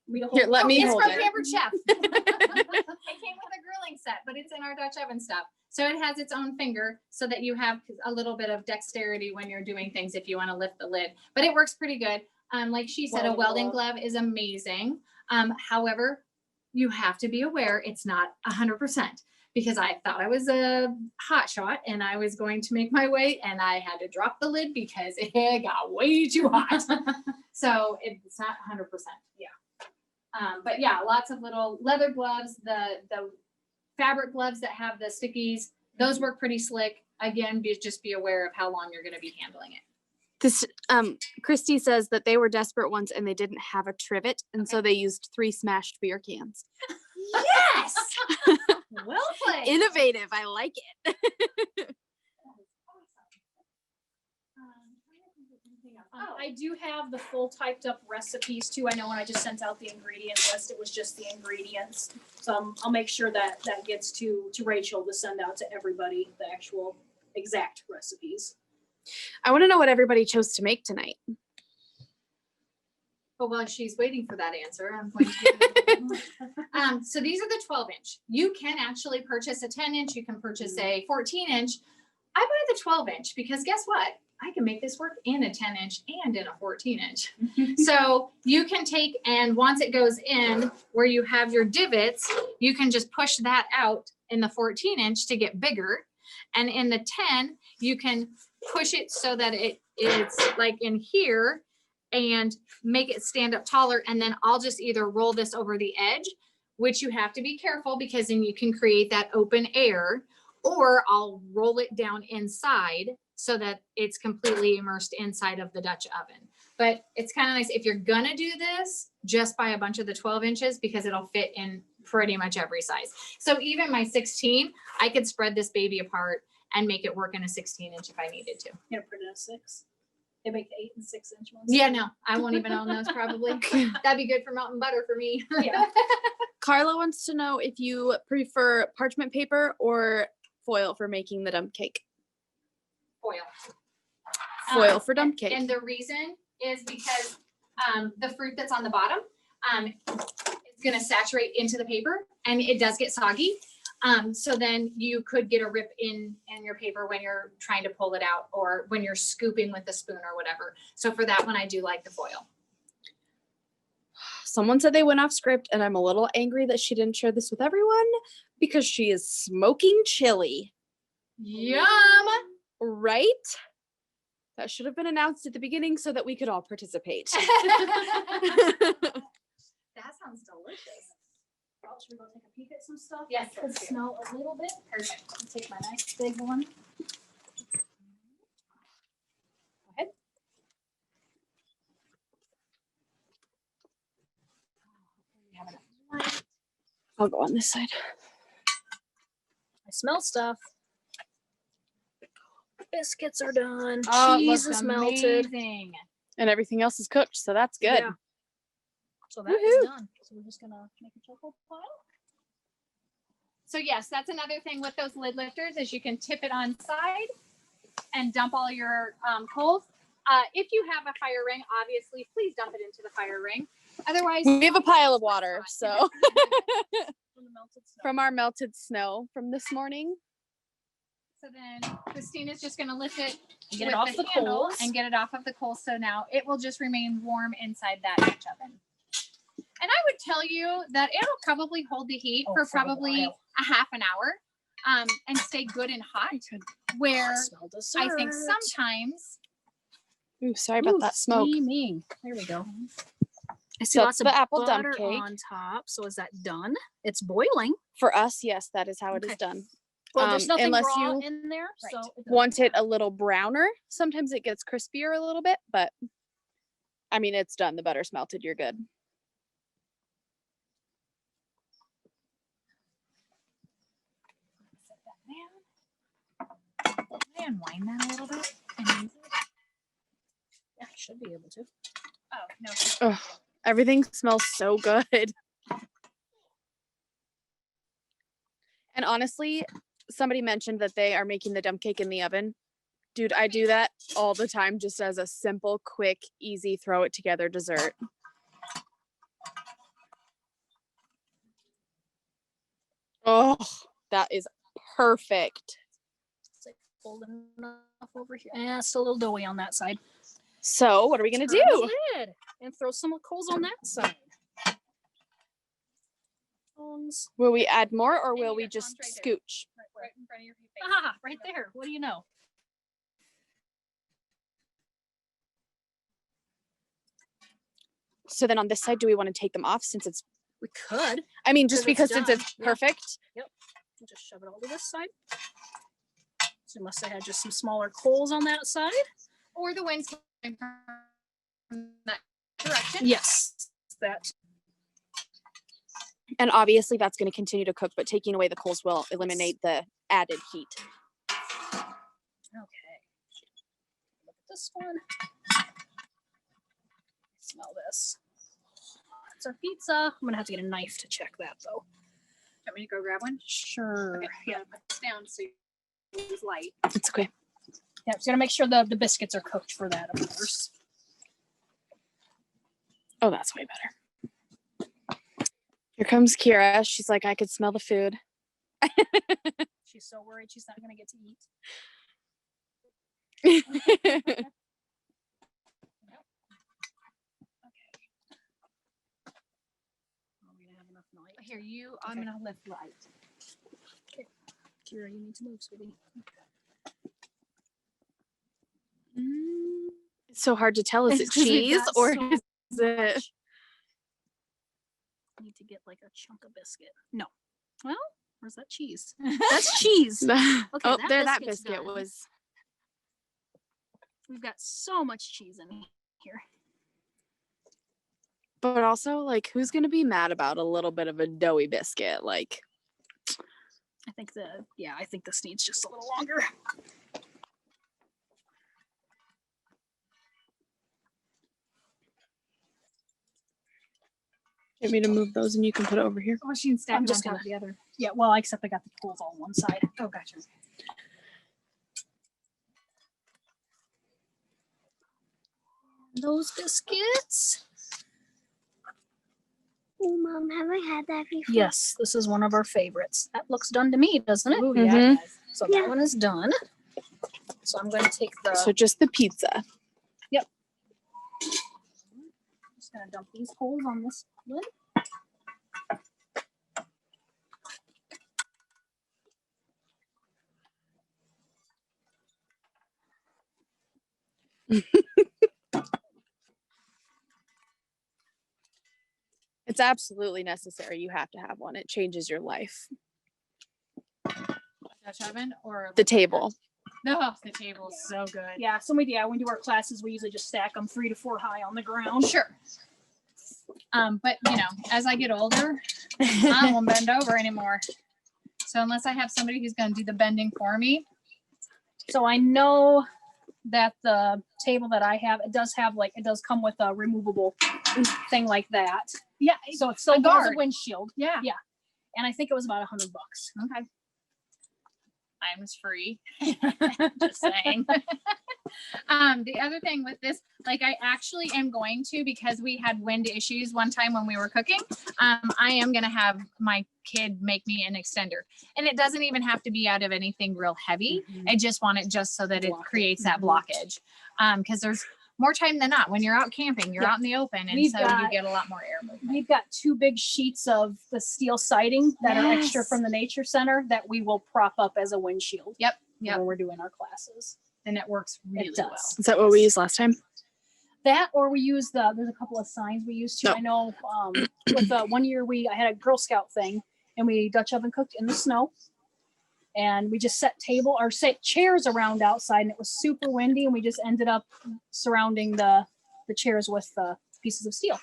Here, let me it's hold from it. Pampered Chef. It came with a grilling set, but it's in our Dutch oven stuff. So it has its own finger so that you have a little bit of dexterity when you're doing things if you want to lift the lid. But it works pretty good. Like she said, a welding glove is amazing. However, you have to be aware it's not 100%. Because I thought I was a hot shot and I was going to make my way and I had to drop the lid because it got way too hot. So it's not 100%. Yeah. But yeah, lots of little leather gloves, the fabric gloves that have the stickies, those work pretty slick. Again, just be aware of how long you're going to be handling it. This Christy says that they were desperate once and they didn't have a trivet, and so they used 3 smashed beer cans. Yes. Well played. Innovative. I like it. I do have the full typed up recipes too. I know when I just sent out the ingredient list, it was just the ingredients. So I'll make sure that that gets to Rachel to send out to everybody the actual exact recipes. I want to know what everybody chose to make tonight. But while she's waiting for that answer, I'm going to so these are the 12-inch. You can actually purchase a 10-inch. You can purchase a 14-inch. I buy the 12-inch because guess what? I can make this work in a 10-inch and in a 14-inch. So you can take, and once it goes in where you have your divots, you can just push that out in the 14-inch to get bigger. And in the 10, you can push it so that it's like in here and make it stand up taller. And then I'll just either roll this over the edge, which you have to be careful because then you can create that open air, or I'll roll it down inside so that it's completely immersed inside of the Dutch oven. But it's kind of nice if you're gonna do this, just buy a bunch of the 12 inches because it'll fit in pretty much every size. So even my 16, I could spread this baby apart and make it work in a 16-inch if I needed to. You know, put it in a 6. They make the 8 and 6-inch ones. Yeah, no, I won't even own those probably. That'd be good for mountain butter for me. Yeah. Carla wants to know if you prefer parchment paper or foil for making the dump cake. Foil. Foil for dump cake. And the reason is because the fruit that's on the bottom is going to saturate into the paper and it does get soggy. So then you could get a rip in your paper when you're trying to pull it out or when you're scooping with the spoon or whatever. So for that one, I do like the foil. Someone said they went off script, and I'm a little angry that she didn't share this with everyone because she is smoking chili. Yum! Right? That should have been announced at the beginning so that we could all participate. That sounds delicious. Oh, should we go take a peek at some stuff? Yes, I could let's do it. smell a little bit. Perfect. I'll take my nice big one. Go ahead. We have it. I'll go on this side. I smell stuff. Biscuits are done. Oh, Cheese is melted. amazing. And everything else is cooked, so that's good. Yeah. So that is Woohoo. done. So we're just gonna make a chocolate pile. So yes, that's another thing with those lid lifters is you can tip it on side and dump all your coals. If you have a fire ring, obviously, please dump it into the fire ring. Otherwise, We have a pile of water, so From the melted snow. from our melted snow from this morning. so then Christina's just going to lift it And get with it off the handle coals. and get it off of the coals. So now it will just remain warm inside that Dutch oven. And I would tell you that it'll probably hold the heat for a probably while. a half an hour and stay good and hot. Where I smell dessert. I think sometimes Ooh, sorry about Ooh, that smoke. steaming. There we go. I see So lots that's of the apple dump butter cake. on top. So is that done? It's boiling. For us, yes, that is how it is Okay. done. Well, there's nothing unless raw you in there. Right. So it doesn't want it matter. a little browner. Sometimes it gets crispier a little bit, but I mean, it's done. The butter's melted. You're good. set that down. Unwind that a little bit. And use it. Yeah, I should be able to. Oh, no. Ugh, everything smells so good. And honestly, somebody mentioned that they are making the dump cake in the oven. Dude, I do that all the time just as a simple, quick, easy, throw it together dessert. Oh, that is perfect. It's like golden enough over here. Yeah, it's a little doughy on that side. So what are we gonna Turn do? the lid and throw some coals on that side. Cones. Will we add more or And will you we got just tongs right there. scooch? Right in front of your face. Ah, right there. What do you know? So then on this side, do we want to take them off since it's, We could. I mean, just because it's since done, it's yeah. perfect. We'll just shove it all to this side. So unless I had just some smaller coals on that side. Or the wind's coming from that direction. Yes, that. And obviously that's going to continue to cook, but taking away the coals will eliminate the added heat. Okay. Look at this one. Smell this. That's our pizza. I'm gonna have to get a knife to check that though. Want me to go grab one? Sure. Okay, Yeah. put this down so it's light. It's okay. Yeah, just gotta make sure the biscuits are cooked for that, of course. Oh, that's way better. Here comes Kira. She's like, I could smell the food. She's so worried she's not gonna get to eat. Are we gonna have enough light? Here, I'm Okay. gonna lift light. Kira, you need to move, sweetie. It's so hard to tell. Is it It's 'cause we've cheese got or so is it? Need to get like a chunk of biscuit. No. Well, where's that cheese? That's cheese. Oh, that there, that biscuit's biscuit done. was. We've got so much cheese in here. But also, like, who's gonna be mad about a little bit of a doughy biscuit? Like, I think this needs just a little longer. get me to move those, and you can put it over here. Oh, she can stack I'm them on just top gonna- of the other. Yeah, well, except I got the coals all on one side. Oh, gotcha. Those biscuits. Oh, Mom, have I had that before? Yes, this is one of our favorites. That looks done to me, doesn't it? Ooh, yeah, Mhm. it does. So Yeah. that one is done. So I'm going to take the. So just the pizza. Just gonna dump these holes on this lid. It's absolutely necessary. You have to have one. It changes your life. Dutch oven or The table. no, the table is so good. Yeah, so when we do our classes, we usually just stack them 3 to 4 high on the ground. Sure. But you know, as I get older, I won't bend over anymore. So unless I have somebody who's going to do the bending for me, So I know that the table that I have, it does come with a removable thing like that. yeah. So it's still A has a guard. windshield. Yeah. And I think it was about $100. Okay. Time's free. Just saying. The other thing with this, like I actually am going to, because we had wind issues one time when we were cooking, I am going to have my kid make me an extender. And it doesn't even have to be out of anything real heavy. I just want it just so that it Block it. creates that blockage. Because there's more time than not when you're out camping, you're Yeah. out in the open. And We've so you got- get a lot more air movement. We've got 2 big sheets of the steel siding that are extra Yes. from the nature center that we will prop up as a windshield. Yep. When we're doing our classes. And it works really It well. does. Is that what we used last time? That, or we use there's a couple of signs we used to. No. I know with one year I had a Girl Scout thing and we Dutch oven cooked in the snow. And we just set chairs around outside and it was super windy and we just ended up surrounding the chairs with pieces of steel.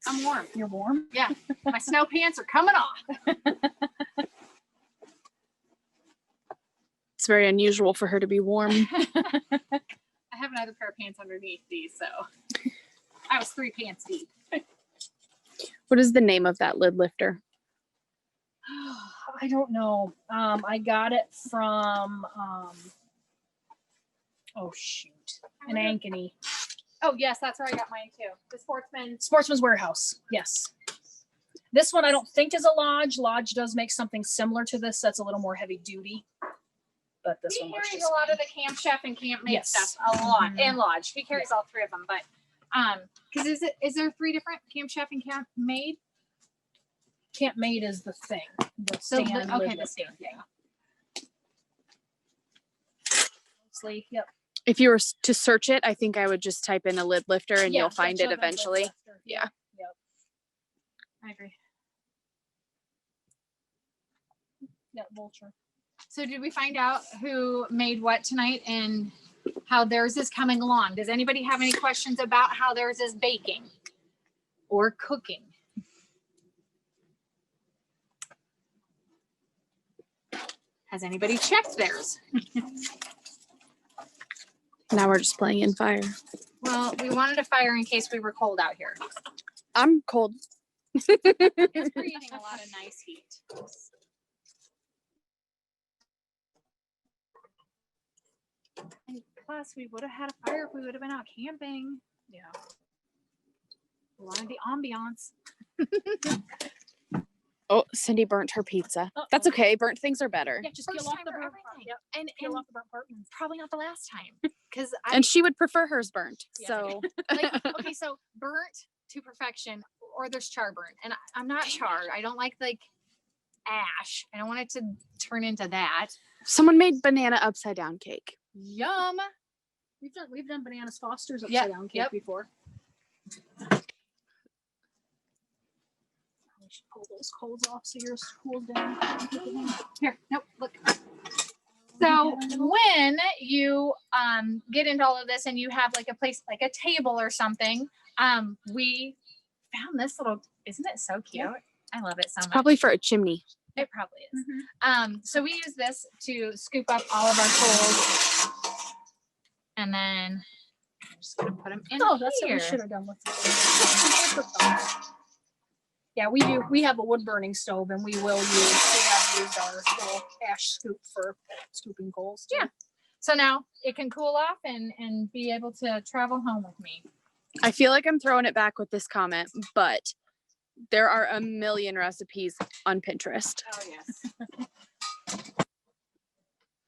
I'm warm. You're warm? My snow pants are coming off. It's very unusual for her to be warm. I have another pair of pants underneath these, so I was 3 pants deep. What is the name of that lid lifter? I don't know. I got it from oh shoot, an Ankeny. Oh yes, that's where I got mine too. The Sportsman's Warehouse. Yes. This one I don't think is a Lodge. Lodge does make something similar to this that's a little more heavy duty. But this He one works carries just a lot fine. of the Camp Chef and Camp Mate Yes. stuff a lot, Mhm. and Lodge. He carries all 3 of them, but because is there 3 different Camp Chef and Camp Made? Camp Made is the thing. The So, stand okay, lid the lifter, stand thing. Mostly, yep. If you were to search it, I think I would just type in a lid lifter and Yeah, you'll find Dutch it oven lid eventually. lifter. Yeah. Yep. I agree. Yep, Vulture. So did we find out who made what tonight and how theirs is coming along? Does anybody have any questions about how theirs is baking or cooking? Has anybody checked theirs? Now we're just playing in fire. Well, we wanted a fire in case we were cold out here. I'm cold. It's creating a lot of nice heat. And plus, we would have had a fire if we would have been out camping. Yeah. We wanted the ambiance. Oh, Cindy burnt her pizza. That's Uh-oh. okay. Burnt things are better. Yeah, just First peel off time the for burnt part. everything. Yep. And Peel off the burnt part. probably not the last time because And she would prefer hers burnt. Yeah. So like, okay, so burnt to perfection, or there's char burnt, and I'm not char. I don't like ash. I don't want it to turn into that. someone made banana upside down cake. Yum. We've done bananas Foster's Yep, upside down cake yep. before. We should pull those coals off so yours cools down. Here, nope, look. So when you get into all of this and you have like a place like a table or something, we found this little, isn't it so cute? I love it so much. Probably for a chimney. It probably is. So we use this to scoop up all of our coals. And then I'm just gonna put them in Oh, that's what here. we should have done with it. Yeah, we do. We have a wood burning stove and we have used our little ash scoop for scooping coals. Too. Yeah. So now it can cool off and be able to travel home with me. I feel like I'm throwing it back with this comment, but there are a million recipes on Pinterest. Oh yes.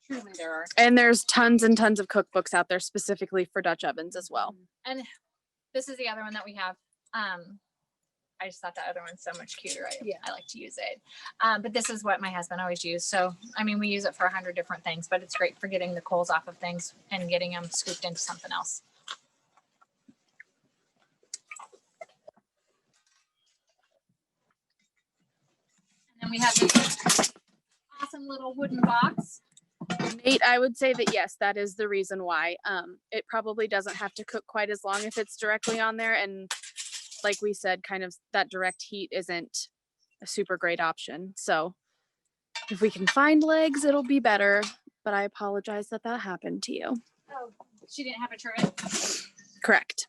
Truly there are. And there's tons and tons of cookbooks out there specifically for Dutch ovens as well. And this is the other one that we have. I just thought the other one's so much cuter. I like to use it. But this is what my husband always used. So, I mean, we use it for 100 different things, but it's great for getting the coals off of things and getting them scooped into something else. And then we have this awesome little wooden box. Nate, I would say that yes, that is the reason why. It probably doesn't have to cook quite as long if it's directly on there. And like we said, kind of that direct heat isn't a super great option. So if we can find legs, it'll be better. But I apologize that that happened to you. Oh, she didn't have a turret. Correct.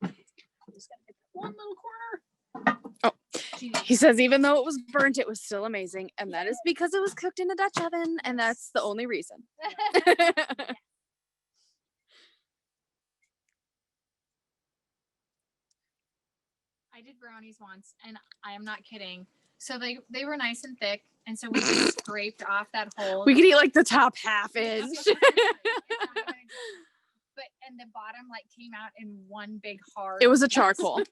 Just gotta get that one little corner. He says even though it was burnt, it was still amazing. And that is because it was cooked in a Dutch oven. And that's the only reason. I did brownies once, and I am not kidding. So they were nice and thick, and so we just scraped off that hole. We could eat like the top half inch. But and the bottom like came out in one big hard. It was a mess. charcoal.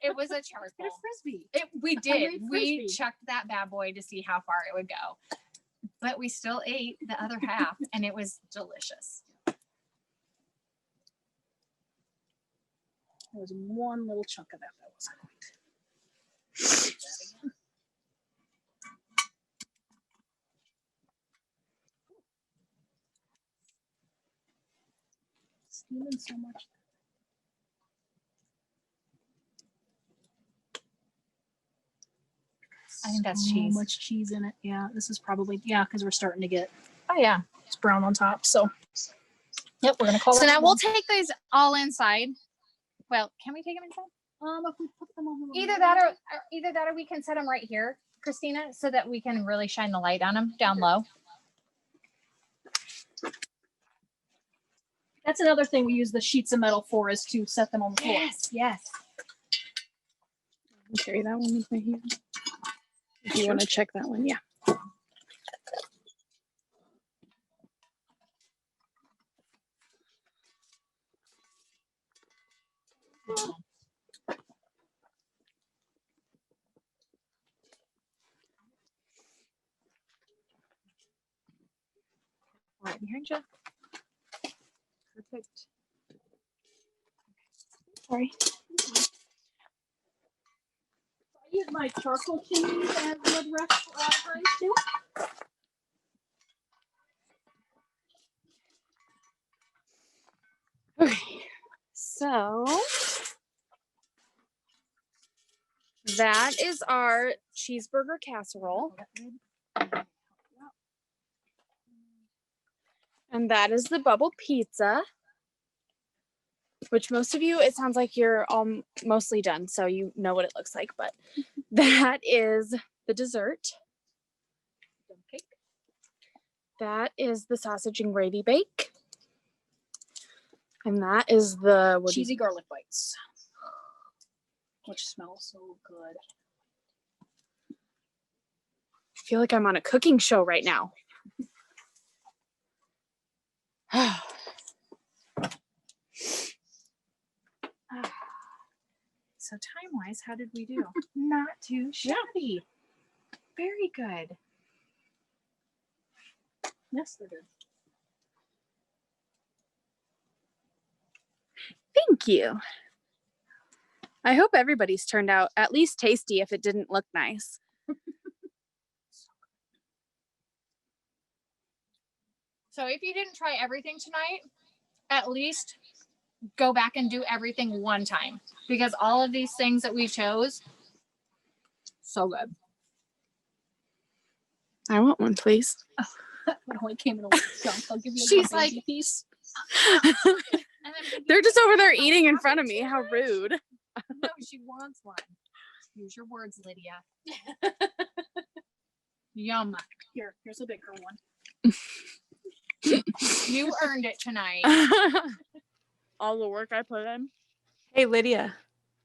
It was a charcoal. Frisbee. We did. made We Frisbee. chucked that bad boy to see how far it would go, but we still ate the other half, and it was delicious. There was one little chunk of that wasn't quite. That again. Steaming so much. I think that's So cheese. much cheese in it. Yeah, this is probably because we're starting to get Oh yeah. it's brown on top. So, yep, we're gonna call So it. now we'll take these all inside. Well, can we take them inside? if we put them on the Either that or we can set them right here, Christina, so that we can really shine the light on them down low. That's another thing we use the sheets of metal for is to set them on the floor. Yes. Carry that one with my hand. If you want to check that one, yeah. Right behind you. Perfect. Sorry. I use my charcoal chimneys as wood rest grinds too. Okay. So that is our cheeseburger casserole. And that is the bubble pizza, which most of you, it sounds like you're all mostly done, so you know what it looks like, but that is the dessert. That is the sausage and gravy bake. And that is the Cheesy garlic bites, which smell so good. I feel like I'm on a cooking show right now. So time-wise, how did we do? Not too shabby. Very good. Yes, they're good. Thank you. I hope everybody's turned out at least tasty if it didn't look nice. So if you didn't try everything tonight, at least go back and do everything one time, because all of these things that we chose, so good. I want one, please. It only came in a little chunk. I'll give you a She's little baby like- piece. And then They're just over there eating in front of me. How rude. No, she wants one. Use your words, Lydia. Yum. Here's a bigger one. You earned it tonight. All the work I put in. Hey, Lydia,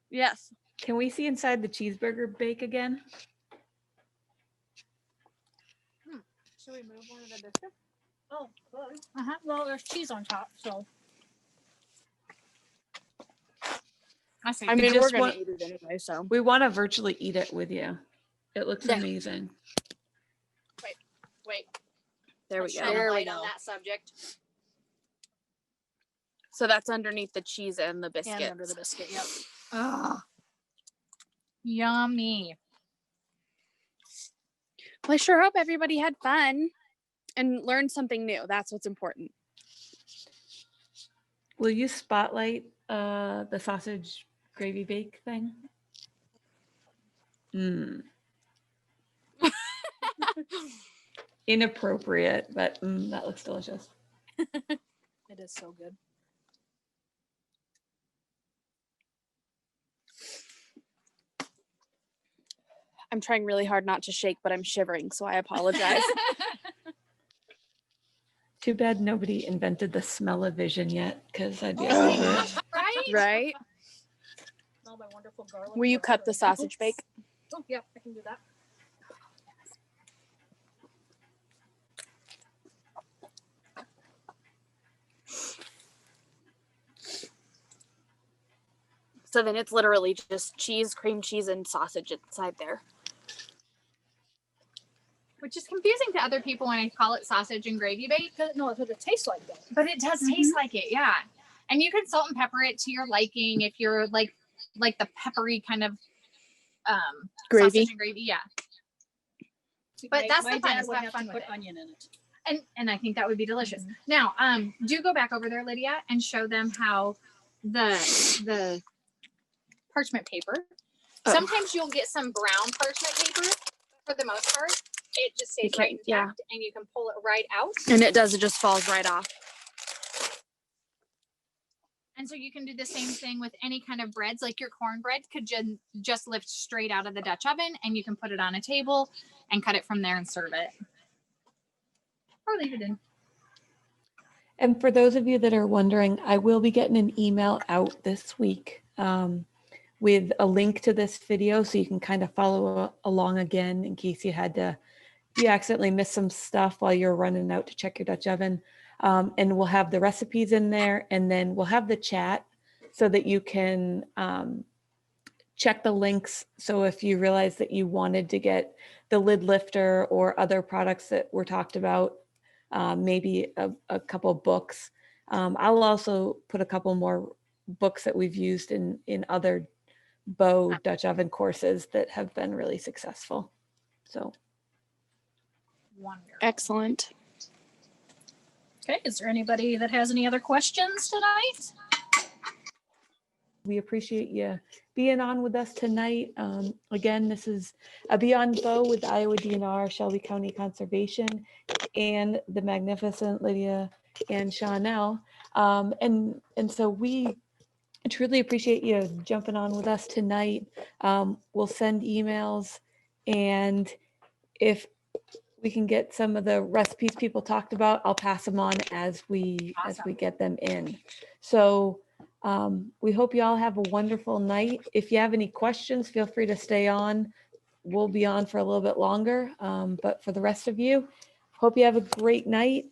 Yes. can we see inside the cheeseburger bake again? Should we move one of the biscuits? Oh, good. Well, there's cheese on top, so. I see. I mean, we're just gonna want- eat it anyway, so. We want to virtually eat it with you. It looks Yeah. amazing. Wait. There we Shine go. a There we light on go. that subject. So that's underneath the cheese and the biscuit. And under the biscuit, yep. Yummy. Well, I sure hope everybody had fun and learned something new. That's what's important. Will you spotlight the sausage gravy bake thing? Inappropriate, but that looks delicious. It is so good. I'm trying really hard not to shake, but I'm shivering, so I apologize. Too bad nobody invented the smell-o-vision yet, because I'd be all over it. Right? Right? Smell my wonderful garlic. Will you cut the sausage bake? Oh, yeah, I can do that. So then it's literally just cheese, cream cheese, and sausage inside there. Which is confusing to other people when I call it sausage and gravy bake. No, it's what it tastes like though. But it does taste like it, yeah. And you can salt and pepper it to your liking if you're like the peppery kind of Gravy. sausage and gravy, yeah. But that's the fun, dad is would have have fun to with put it. onion in it. And I think that would be delicious. Now, do go back over there, Lydia, and show them how the parchment paper. Sometimes you'll get some brown parchment paper. For the most part, it just stays right intact, yeah. and you can pull it right out. And it does, it just falls right off. And so you can do the same thing with any kind of breads, like your cornbread could just lift straight out of the Dutch oven, and you can put it on a table and cut it from there and serve it. Or leave it in. And for those of you that are wondering, I will be getting an email out this week with a link to this video so you can kind of follow along again in case you accidentally missed some stuff while you're running out to check your Dutch oven. And we'll have the recipes in there, and then we'll have the chat so that you can check the links. So if you realize that you wanted to get the lid lifter or other products that were talked about, maybe a couple books. I'll also put a couple more books that we've used in other bow Dutch oven courses that have been really successful. So. Wonderful. Excellent. Okay, is there anybody that has any other questions tonight? We appreciate you being on with us tonight. Again, this is a Beyond Bow with Iowa DNR, Shelby County Conservation, and the magnificent Lydia and Chanel. And so we truly appreciate you jumping on with us tonight. We'll send emails, and if we can get some of the recipes people talked about, I'll pass them on as we get them in. So we hope you all have a wonderful night. If you have any questions, feel free to stay on. We'll be on for a little bit longer. But for the rest of you, hope you have a great night